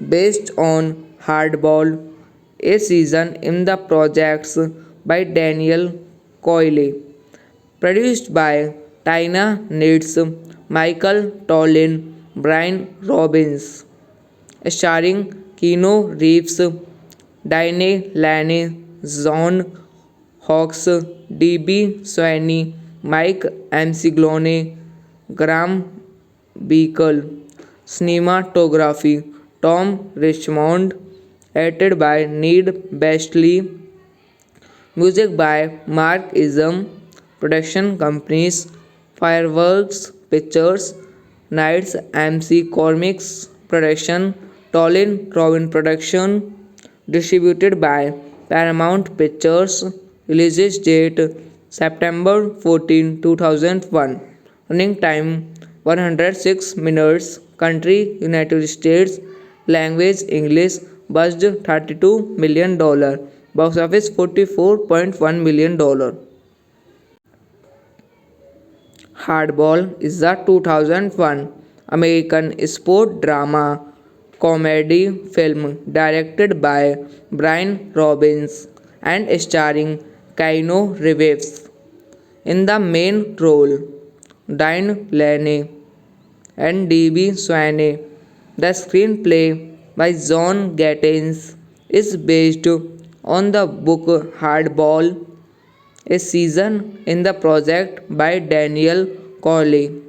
based on Hardball, a season in the projects by Daniel Coyle, produced by Tina Knitz, Michael Tollin, Brian Robbins, starring Keanu Reeves, Diane Lane, John Hawkes, D.B. Sweeney, Mike Amsiglone, Graham Beacle. Cinematography Tom Richmond, edited by Ned Bestley, music by Mark Isam, production companies Fireworks Pictures, Knights MC Comics Production, Tolin Robin Production, distributed by Paramount Pictures, release date September 14, 2001. Running time 106 minutes. Country United States. Language English. Budget $32 million. Box office $44.1 million. Hardball is a 2001 American sport drama comedy film directed by Brian Robbins and starring Keanu Reeves in the main role, Diane Lane and D.B. Swaney. The screenplay by John Gattens is based on the book Hardball, a season in the project by Daniel Cawley.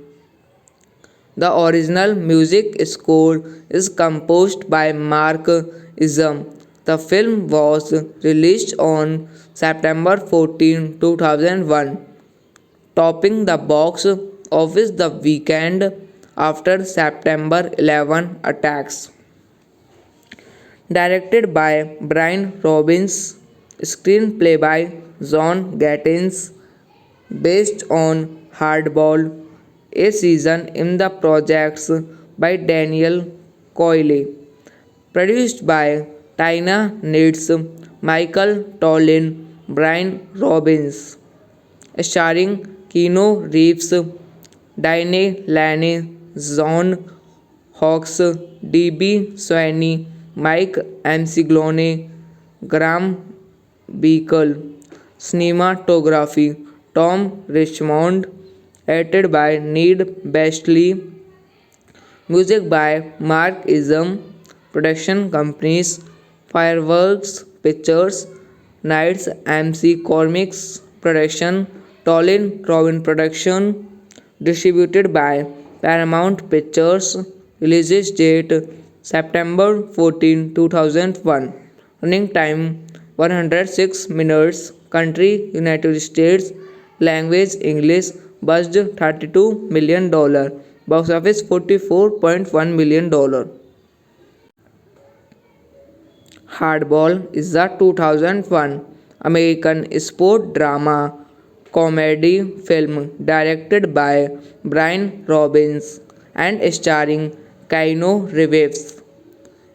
The original music score is composed by Mark Isam. The film was released on September 14, 2001, topping the box office the weekend after September 11 attacks. Directed by Brian Robbins, screenplay by John Gattens, based on Hardball, a season in the projects by Daniel Coyle, produced by Tina Nitz, Michael Tollin, Brian Robbins, starring Keanu Reeves, Diane Lane, John Hawkes, D.B. Swaney, Mike McGlone, Graham Beacle. Cinematography Tom Richmond, edited by Ned Bashley, music by Mark Isam, production companies Fireworks Pictures, Knights MC Comics Production, Tolin Robin Production, distributed by Paramount Pictures, release date September 14, 2001, running time 106 minutes, country United States, language English, budget $32 million, box office $44.1 million. Hardball is a 2001 American sport drama comedy film directed by Brian Robbins and starring Keanu Reeves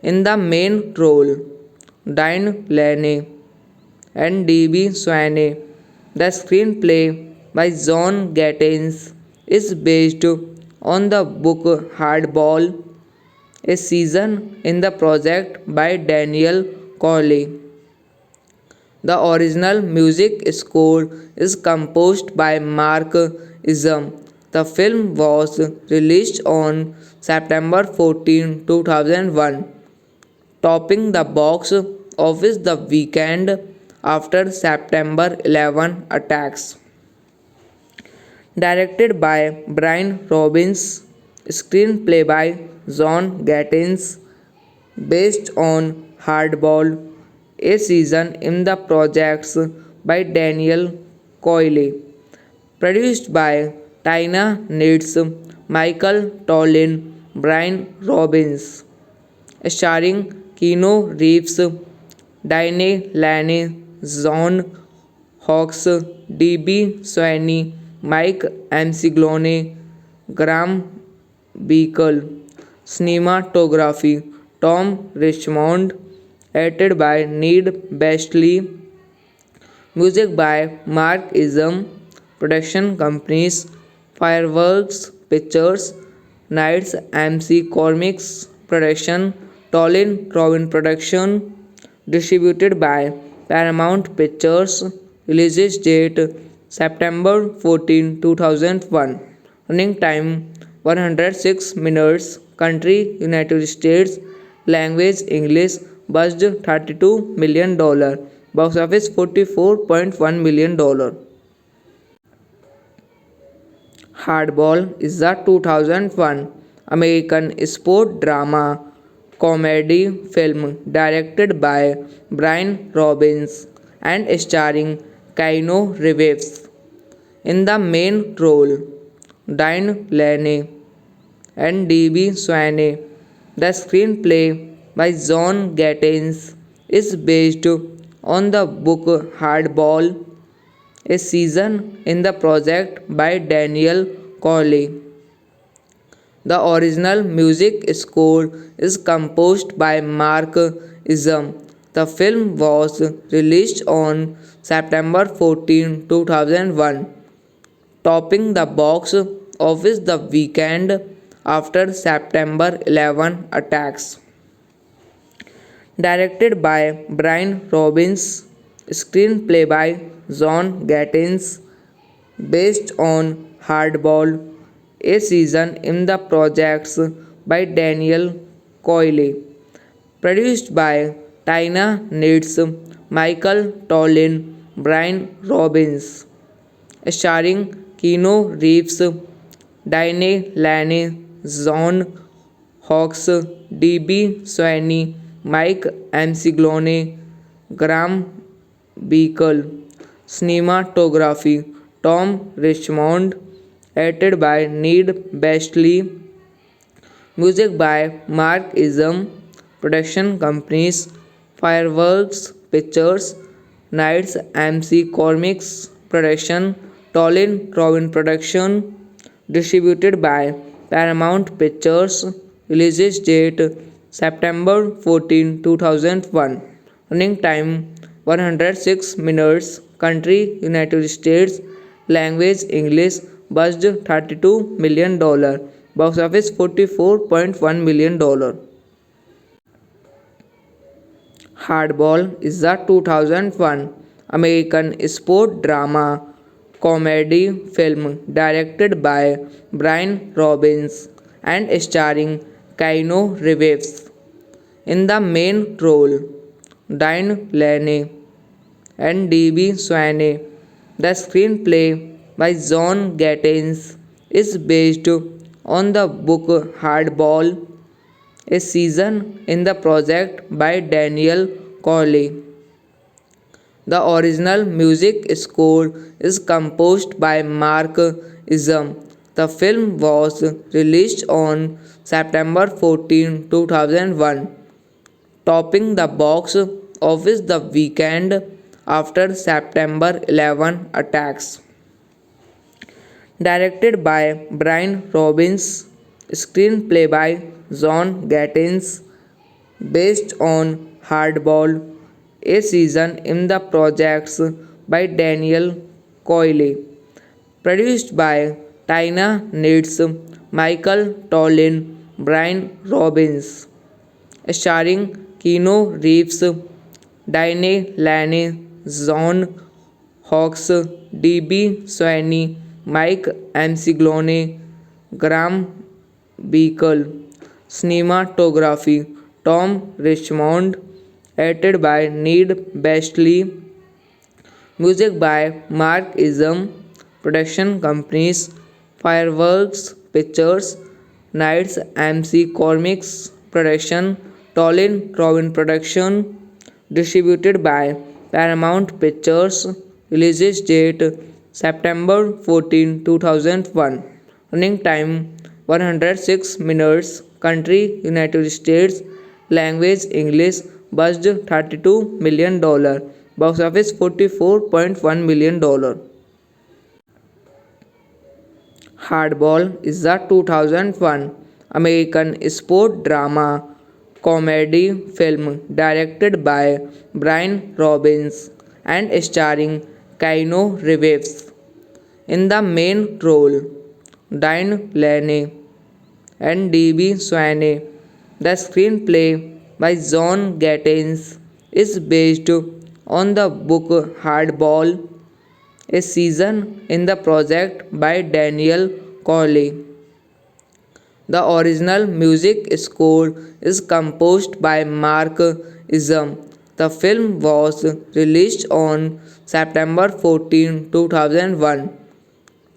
in the main role, Diane Lane and D.B. Swaney. The screenplay by John Gattens is based on the book Hardball, a season in the project by Daniel Cawley. The original music score is composed by Mark Isam. The film was released on September 14, 2001, topping the box office the weekend after September 11 attacks. Directed by Brian Robbins, screenplay by John Gattens, based on Hardball, a season in the projects by Daniel Coyle, produced by Tina Nitz, Michael Tollin, Brian Robbins, starring Keanu Reeves, Diane Lane, John Hawkes, D.B. Swaney, Mike McGlone, Graham Beacle. Cinematography Tom Richmond, edited by Ned Bashley, music by Mark Isam, production companies Fireworks Pictures, Knights MC Comics Production, Tolin Robin Production, distributed by Paramount Pictures, release date September 14, 2001, running time 106 minutes, country United States, language English, budget $32 million, box office $44.1 million. Hardball is a 2001 American sport drama comedy film directed by Brian Robbins and starring Keanu Reeves in the main role, Diane Lane and D.B. Swaney. The screenplay by John Gattens is based on the book Hardball, a season in the project by Daniel Corley. The original music score is composed by Mark Isam. The film was released on September 14, 2001, topping the box office the weekend after September 11 attacks. Directed by Brian Robbins, screenplay by John Gattins, based on Hardball, a season in the projects by Daniel Coyle, produced by Tina Nitz, Michael Tollin, Brian Robbins, starring Keanu Reeves, Diane Lane, John Hawkes, D.B. Sweeney, Mike Amsiglone, Graham Beacle. Cinematography Tom Richmond, edited by Ned Bestley, music by Mark Isam, production companies Fireworks Pictures, Knights MC Comics Production, Tolin Robin Production, distributed by Paramount Pictures, release date September 14, 2001, running time 106 minutes, country United States, language English, budget $32 million, box office $44.1 million. Hardball is a 2001 American sport drama comedy film directed by Brian Robbins and starring Keanu Reeves in the main role, Diane Lane and D.B. Sweeney. The screenplay by John Gattins is based on the book Hardball, a season in the project by Daniel Corley. The original music score is composed by Mark Isam. The film was released on September 14, 2001, topping the box office the weekend after September 11 attacks. Directed by Brian Robbins, screenplay by John Gattins, based on Hardball, a season in the projects by Daniel Coyle, produced by Tina Nitz, Michael Tollin, Brian Robbins, starring Keanu Reeves, Diane Lane, John Hawkes, D.B. Sweeney, Mike Amsiglone, Graham Beacle. Cinematography Tom Richmond, edited by Ned Bestley, music by Mark Isam, production companies Fireworks Pictures, Knights MC Comics Production, Tolin Robin Production, distributed by Paramount Pictures, release date September 14, 2001, running time 106 minutes, country United States, language English, budget $32 million, box office $44.1 million. Hardball is a 2001 American sport drama comedy film directed by Brian Robbins and starring Keanu Reeves in the main role, Diane Lane and D.B. Sweeney. The screenplay by John Gattins is based on the book Hardball, a season in the project by Daniel Corley. The original music score is composed by Mark Isam. The film was released on September 14, 2001,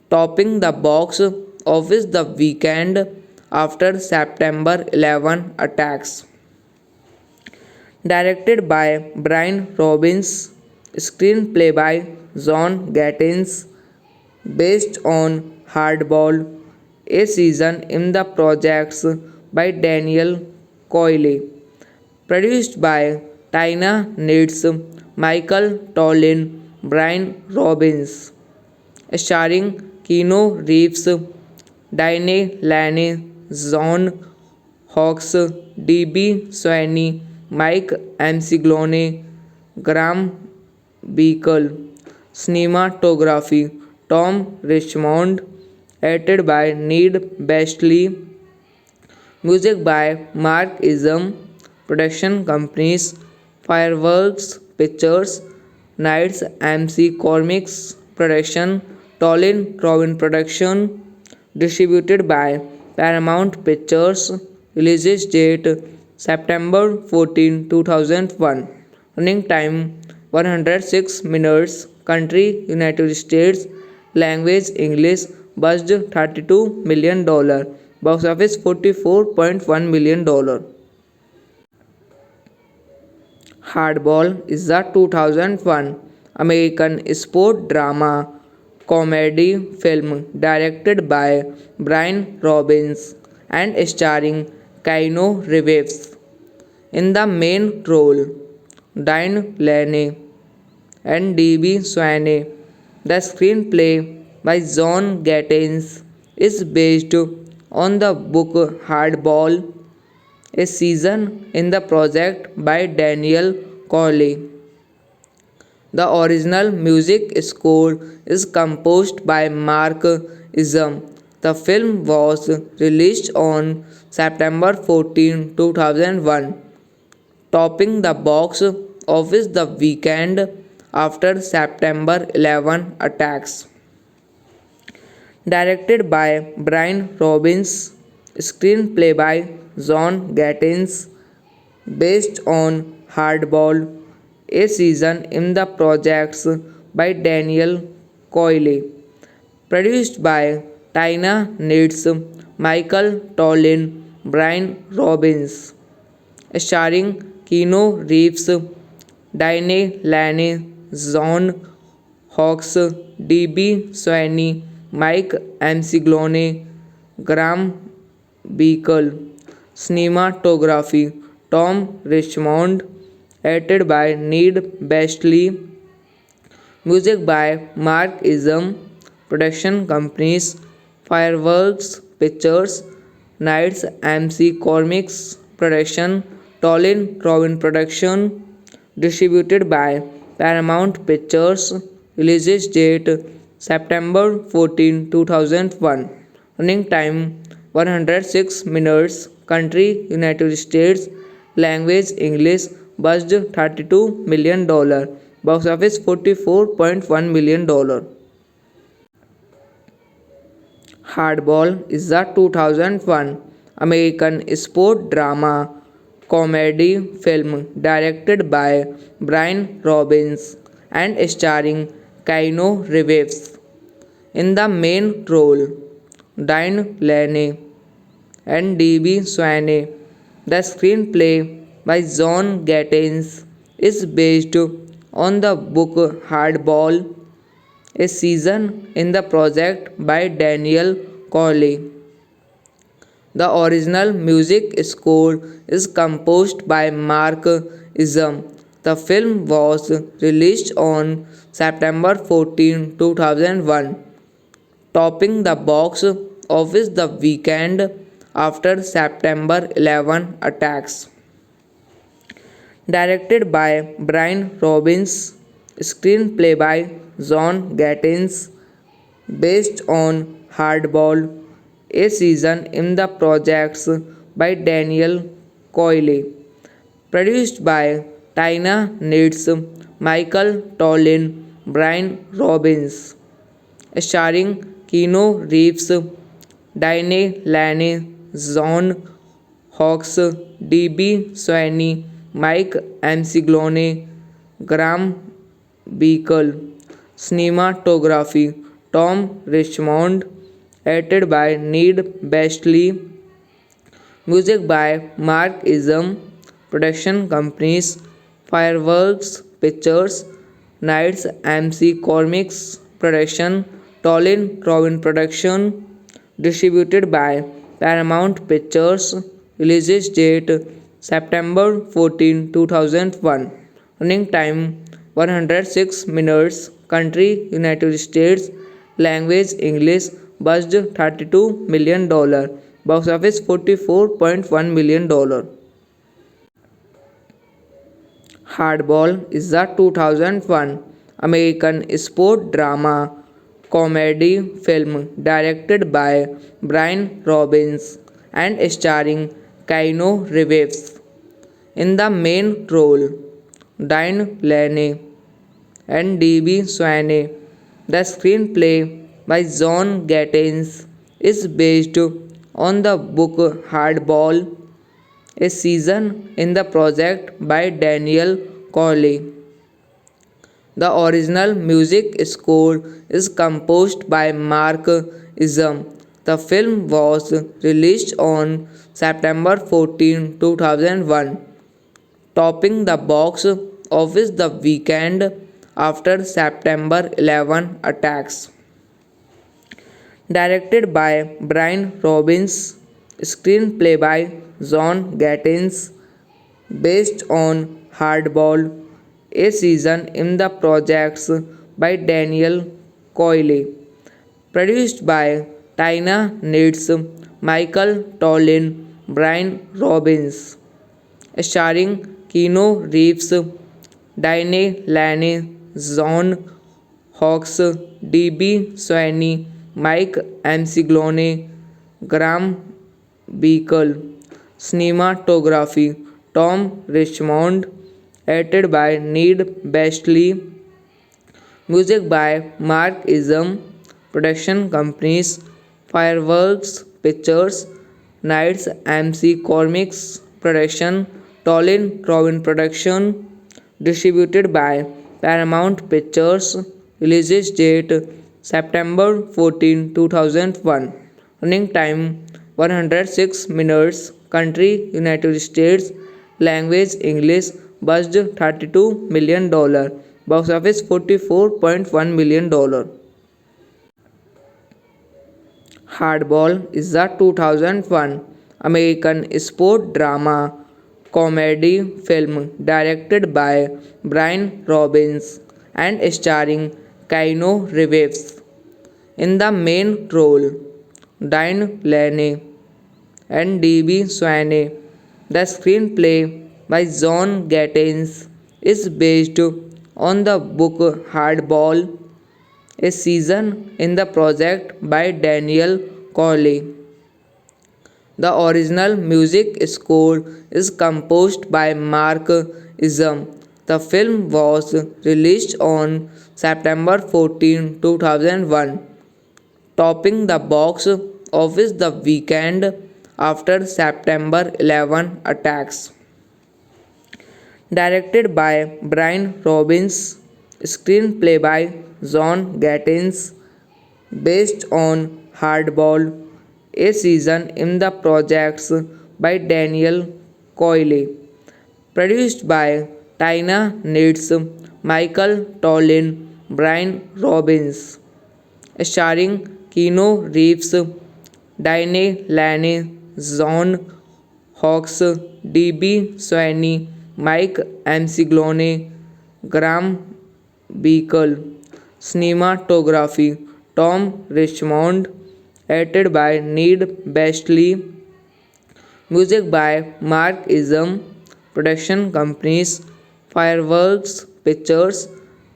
topping the box office the weekend after September 11 attacks. Directed by Brian Robbins, screenplay by John Gattins, based on Hardball, a season in the projects by Daniel Coyle, produced by Tina Nitz, Michael Tollin, Brian Robbins, starring Keanu Reeves, Diane Lane, John Hawkes, D.B. Sweeney, Mike Amsiglone, Graham Beacle. Cinematography Tom Richmond, edited by Ned Bestley, music by Mark Isam, production companies Fireworks Pictures, Knights MC Comics Production, Tolin Robin Production, distributed by Paramount Pictures, release date September 14, 2001, running time 106 minutes, country United States, language English, budget $32 million, box office $44.1 million. Hardball is a 2001 American sport drama comedy film directed by Brian Robbins and starring Keanu Reeves in the main role, Diane Lane and D.B. Sweeney. The screenplay by John Gattens is based on the book Hardball, a season in the project by Daniel Cawley. The original music score is composed by Mark Isam. The film was released on September 14, 2001, topping the box office the weekend after September 11 attacks. Directed by Brian Robbins, screenplay by John Gattens, based on Hardball, a season in the projects by Daniel Coyle, produced by Tina Nitz, Michael Tollin, Brian Robbins, starring Keanu Reeves, Diane Lane, John Hawkes, D.B. Sweeney, Mike Amsiglone, Graham Beacle. Cinematography Tom Richmond, edited by Ned Bestley, music by Mark Isam, production companies Fireworks Pictures, Knights MC Comics Production, Tolin Robin Production, distributed by Paramount Pictures, release date September 14, 2001, running time 106 minutes, country United States, language English, budget $32 million, box office $44.1 million. Hardball is a 2001 American sport drama comedy film directed by Brian Robbins and starring Keanu Reeves in the main role, Diane Lane and D.B. Sweeney. The screenplay by John Gattens is based on the book Hardball, a season in the project by Daniel Cawley. The original music score is composed by Mark Isam. The film was released on September 14, 2001, topping the box office the weekend after September 11 attacks. Directed by Brian Robbins, screenplay by John Gattens, based on Hardball, a season in the projects by Daniel Coyle, produced by Tina Nitz, Michael Tollin, Brian Robbins, starring Keanu Reeves, Diane Lane, John Hawkes, D.B. Sweeney, Mike Amsiglone, Graham Beacle. Cinematography Tom Richmond, edited by Ned Bestley, music by Mark Isam, production companies Fireworks Pictures, Knights MC Comics Production, Tolin Robin Production, distributed by Paramount Pictures, release date September 14, 2001, running time 106 minutes, country United States, language English, budget $32 million, box office $44.1 million. Hardball is a 2001 American sport drama comedy film directed by Brian Robbins and starring Keanu Reeves in the main role, Diane Lane and D.B. Swaney. The screenplay by John Gattens is based on the book Hardball, a season in the project by Daniel Cawley. The original music score is composed by Mark Isam. The film was released on September 14, 2001, topping the box office the weekend after September 11 attacks. Directed by Brian Robbins, screenplay by John Gattens, based on Hardball, a season in the projects by Daniel Coyle, produced by Tina Nitz, Michael Tollin, Brian Robbins, starring Keanu Reeves, Diane Lane, John Hawkes, D.B. Swaney, Mike Amsiglone, Graham Beacle. Cinematography Tom Richmond, edited by Ned Bestley, music by Mark Isam, production companies Fireworks Pictures, Knights MC Comics Production, Tolin Robin Production, distributed by Paramount Pictures, release date September 14, 2001, running time 106 minutes, country United States, language English, budget $32 million, box office $44.1 million. Hardball is a 2001 American sport drama comedy film directed by Brian Robbins and starring Keanu Reeves in the main role, Diane Lane and D.B. Swaney. The screenplay by John Gattens is based on the book Hardball, a season in the project by Daniel Cawley. The original music score is composed by Mark Isam. The film was released on September 14, 2001, topping the box office the weekend after September 11 attacks. Directed by Brian Robbins, screenplay by John Gattens, based on Hardball, a season in the projects by Daniel Coyle, produced by Tina Nitz, Michael Tollin, Brian Robbins, starring Keanu Reeves, Diane Lane, John Hawkes, D.B. Swaney, Mike Amsiglone, Graham Beacle. Cinematography Tom Richmond, edited by Ned Bestley, music by Mark Isam, production companies Fireworks Pictures,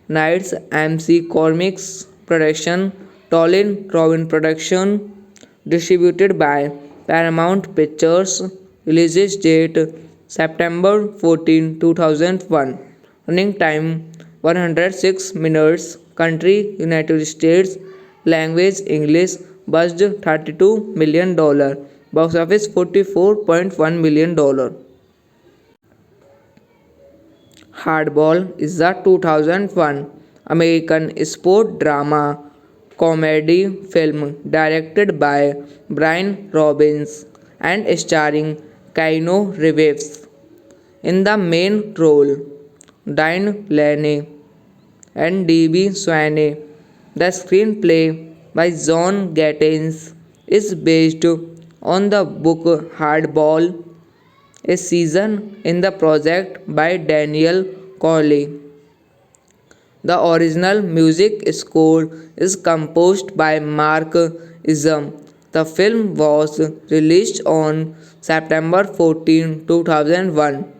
Knights MC Comics Production, Tolin Robin Production, distributed by Paramount Pictures, release date September 14, 2001, running time 106 minutes, country United States, language English, budget $32 million, box office $44.1 million. Hardball is a 2001 American sport drama comedy film directed by Brian Robbins and starring Keanu Reeves in the main role, Diane Lane and D.B. Swaney. The screenplay by John Gattens is based on the book Hardball, a season in the project by Daniel Cawley. The original music score is composed by Mark Isam. The film was released on September 14, 2001,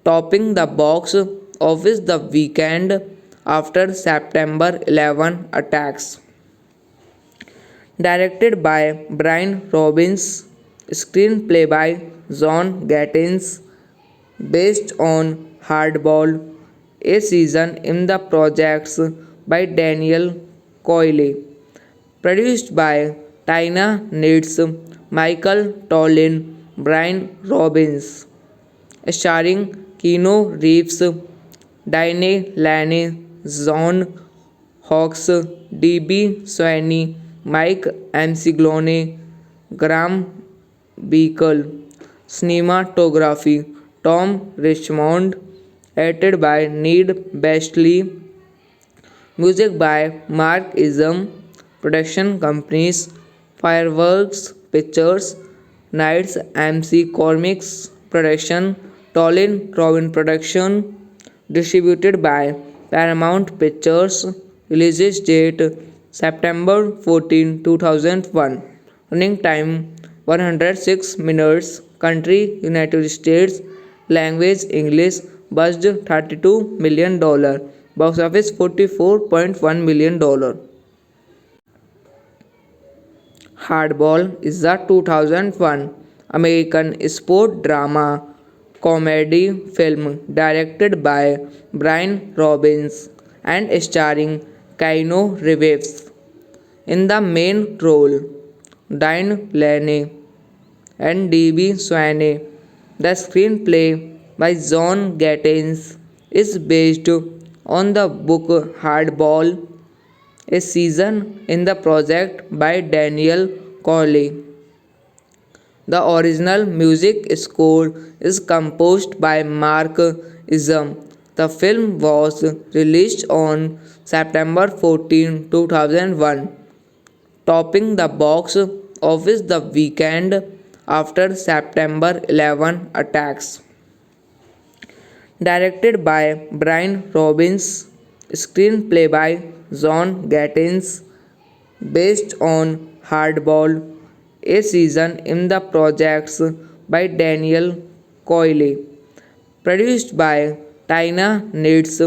topping the box office the weekend after September 11 attacks. Directed by Brian Robbins, screenplay by John Gattins, based on Hardball, a season in the projects by Daniel Coyle, produced by Tina Knitz, Michael Tollin, Brian Robbins, starring Keanu Reeves, Diane Lane, John Hawkes, D.B. Sweeney, Mike Amsiglone, Graham Beacle. Cinematography Tom Richmond, edited by Ned Bestley, music by Mark Isam, production companies Fireworks Pictures, Knights MC Comics Production, Tolin Robin Production, distributed by Paramount Pictures, release date September 14, 2001, running time 106 minutes, country United States, language English, budget $32 million, box office $44.1 million. Hardball is a 2001 American sport drama comedy film directed by Brian Robbins and starring Keanu Reeves in the main role, Diane Lane and D.B. Sweeney. The screenplay by John Gattins is based on the book Hardball, a season in the project by Daniel Coyle. The original music score is composed by Mark Isam. The film was released on September 14, 2001, topping the box office the weekend after September 11 attacks. Directed by Brian Robbins, screenplay by John Gattins, based on Hardball, a season in the projects by Daniel Coyle, produced by Tina Knitz,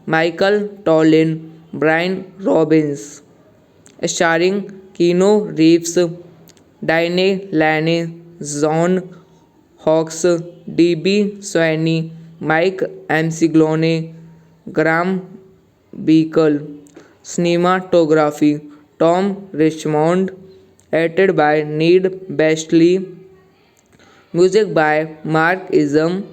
Michael Tollin, Brian Robbins, starring Keanu Reeves, Diane Lane, John Hawkes, D.B. Sweeney, Mike Amsiglone, Graham Beacle. Cinematography Tom Richmond, edited by Ned Bestley, music by Mark Isam,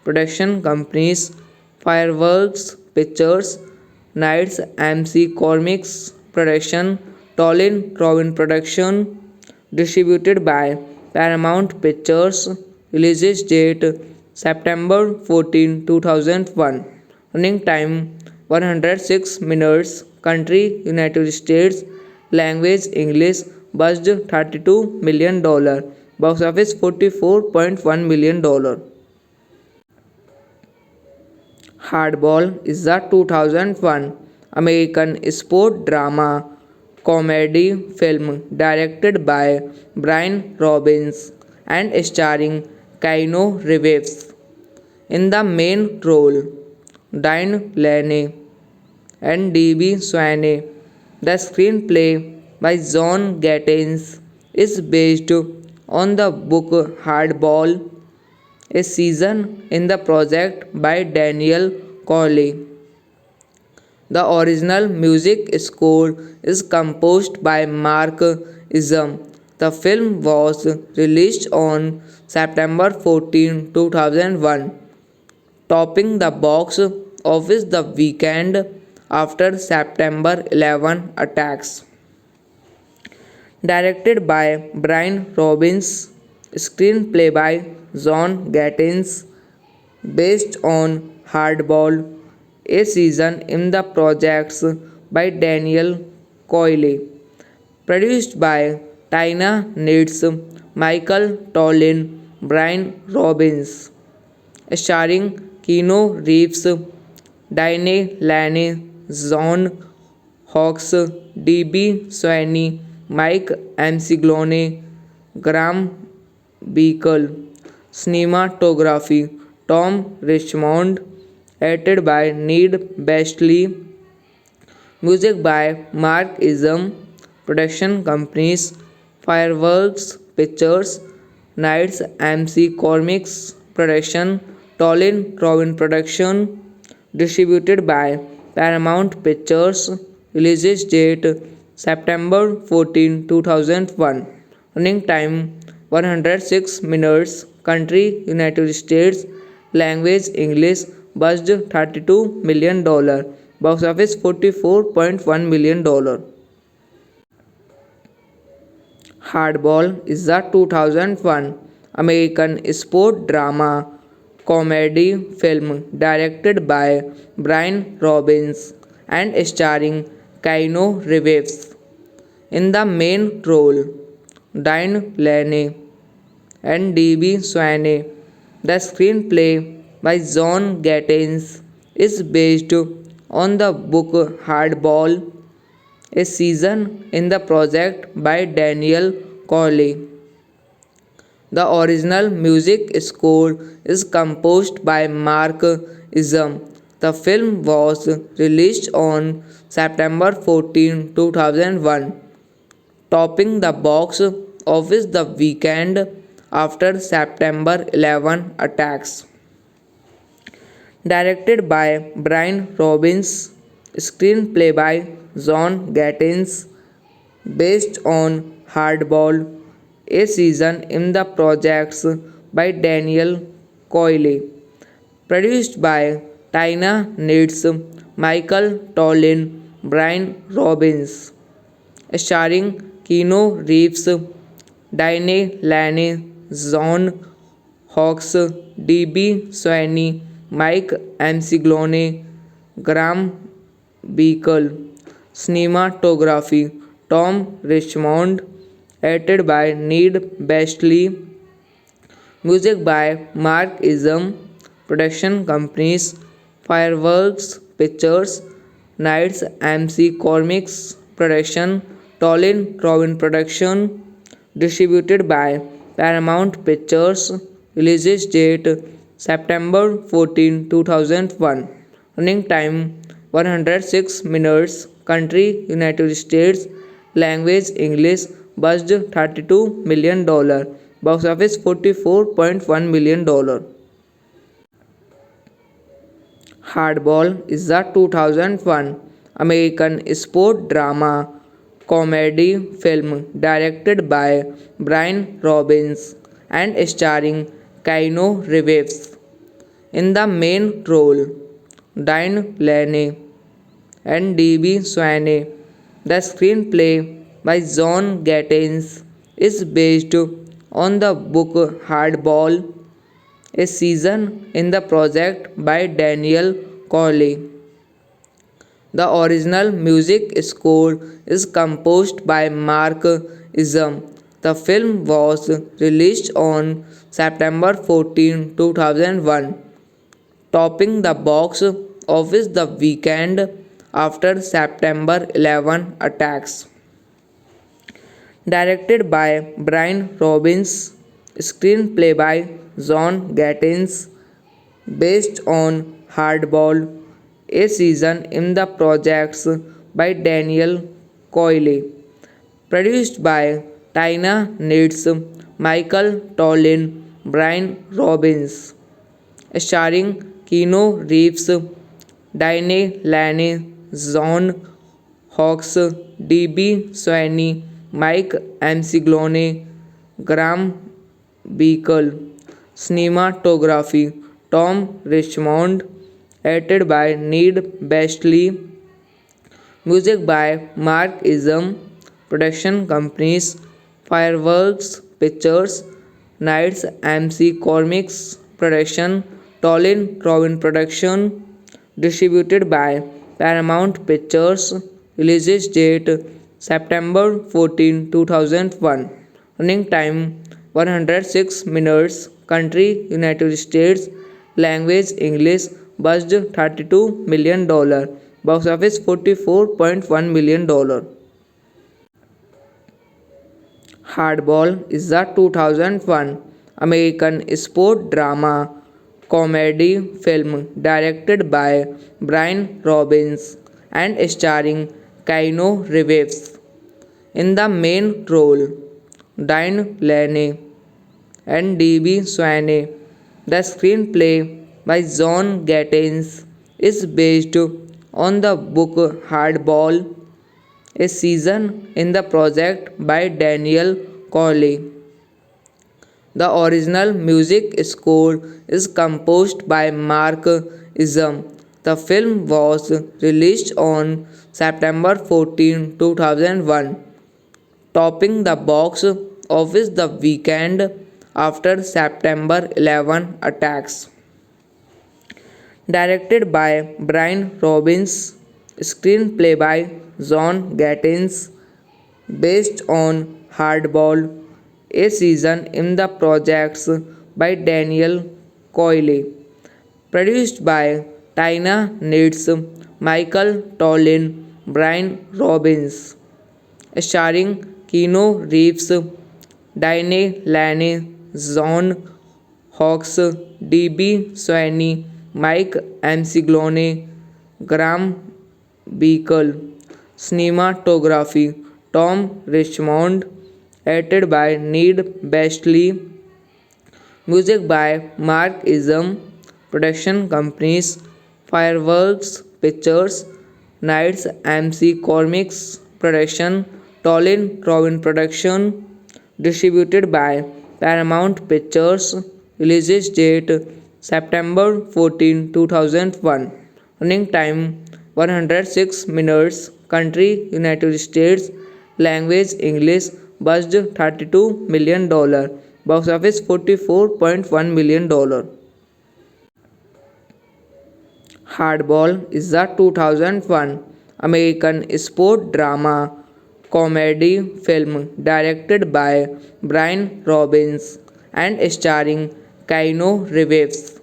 production companies Fireworks Pictures, Knights MC Comics Production, Tolin Robin Production, distributed by Paramount Pictures, release date September 14, 2001, running time 106 minutes, country United States, language English, budget $32 million, box office $44.1 million. Hardball is a 2001 American sport drama comedy film directed by Brian Robbins and starring Keanu Reeves in the main role, Diane Lane and D.B. Sweeney. The screenplay by John Gattins is based on the book Hardball, a season in the project by Daniel Coyle. The original music score is composed by Mark Isam. The film was released on September 14, 2001, topping the box office the weekend after September 11 attacks. Directed by Brian Robbins, screenplay by John Gattins, based on Hardball, a season in the projects by Daniel Coyle, produced by Tina Knitz, Michael Tollin, Brian Robbins, starring Keanu Reeves, Diane Lane, John Hawkes, D.B. Sweeney, Mike Amsiglone, Graham Beacle. Cinematography Tom Richmond, edited by Ned Bestley. Music by Mark Isam. Production companies Fireworks Pictures, Knights MC Comics Production, Tolin Robin Production. Distributed by Paramount Pictures. Release date September 14, 2001. Running time 106 minutes. Country United States. Language English. Budget $32 million. Box office $44.1 million. Hardball is a 2001 American sport drama comedy film directed by Brian Robbins and starring Keanu Reeves in the main role, Diane Lane and D.B. Sweeney. The screenplay by John Gattens is based on the book Hardball, a season in the project by Daniel Cawley. The original music score is composed by Mark Isam. The film was released on September 14, 2001, topping the box office the weekend after September 11 attacks. Directed by Brian Robbins, screenplay by John Gattens, based on Hardball, a season in the projects by Daniel Coyle, produced by Tina Nitz, Michael Tollin, Brian Robbins, starring Keanu Reeves, Diane Lane, John Hawkes, D.B. Sweeney, Mike Amsiglone, Graham Beacle. Cinematography Tom Richmond, edited by Ned Bestley. Music by Mark Isam. Production companies Fireworks Pictures, Knights MC Comics Production, Tolin Robin Production. Distributed by Paramount Pictures. Release date September 14, 2001. Running time 106 minutes. Country United States. Language English. Budget $32 million. Box office $44.1 million. Hardball is a 2001 American sport drama comedy film directed by Brian Robbins and starring Keanu Reeves in the main role, Diane Lane and D.B. Sweeney. The screenplay by John Gattens is based on the book Hardball, a season in the project by Daniel Cawley. The original music score is composed by Mark Isam. The film was released on September 14, 2001, topping the box office the weekend after September 11 attacks. Directed by Brian Robbins, screenplay by John Gattens, based on Hardball, a season in the projects by Daniel Coyle, produced by Tina Nitz, Michael Tollin, Brian Robbins, starring Keanu Reeves, Diane Lane, John Hawkes, D.B. Sweeney, Mike Amsiglone, Graham Beacle. Cinematography Tom Richmond, edited by Ned Bestley. Music by Mark Isam. Production companies Fireworks Pictures, Knights MC Comics Production, Tolin Robin Production. Distributed by Paramount Pictures. Release date September 14, 2001. Running time 106 minutes. Country United States. Language English. Budget $32 million. box office $44.1 million. Hardball is a 2001 American sport drama comedy film directed by Brian Robbins and starring Keanu Reeves in the main role, Diane Lane and D.B. Swaney. The screenplay by John Gattens is based on the book Hardball, a season in the project by Daniel Cawley. The original music score is composed by Mark Isam. The film was released on September 14, 2001, topping the box office the weekend after September 11 attacks. Directed by Brian Robbins, screenplay by John Gattens, based on Hardball, a season in the projects by Daniel Coyle, produced by Tina Knitz, Michael Tollin, Brian Robbins, starring Keanu Reeves, Diane Lane, John Hawkes, D.B. Swaney, Mike Amsiglone, Graham Beacle. Cinematography Tom Richmond, edited by Ned Bestley, music by Mark Isam, production companies Fireworks Pictures, Knights MC Comics Production, Tolin Robin Production, distributed by Paramount Pictures, release date September 14, 2001, running time 106 minutes, country United States, language English, budget $32 million, box office $44.1 million. Hardball is a 2001 American sport drama comedy film directed by Brian Robbins and starring Keanu Reeves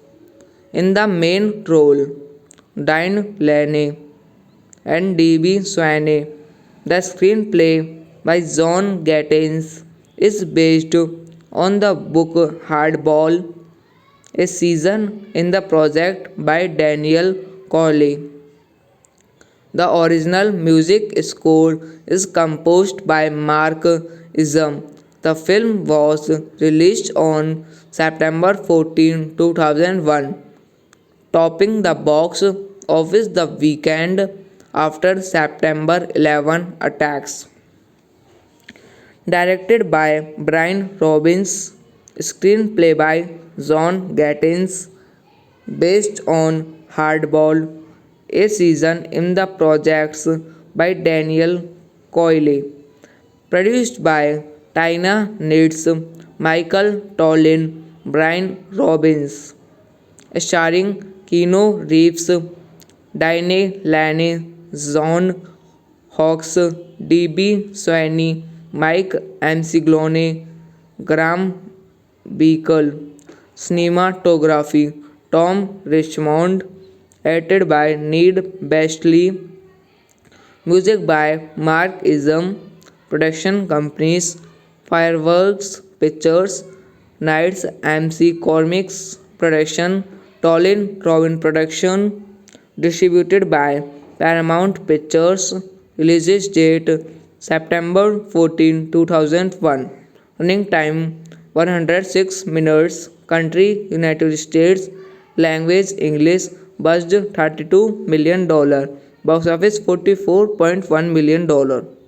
in the main role, Diane Lane and D.B. Swaney. The screenplay by John Gattens is based on the book Hardball, a season in the project by Daniel Cawley. The original music score is composed by Mark Isam. The film was released on September 14, 2001, topping the box office the weekend after September 11 attacks. Directed by Brian Robbins, screenplay by John Gattens, based on Hardball, a season in the projects by Daniel Coyle, produced by Tina Knitz, Michael Tollin, Brian Robbins, starring Keanu Reeves, Diane Lane, John Hawkes, D.B. Swaney, Mike Amsiglone, Graham Beacle. Cinematography Tom Richmond, edited by Ned Bestley, music by Mark Isam, production companies Fireworks Pictures, Knights MC Comics Production, Tolin Robin Production, distributed by Paramount Pictures, release date September 14, 2001, running time 106 minutes, country United States, language English, budget $32 million, box office $44.1 million.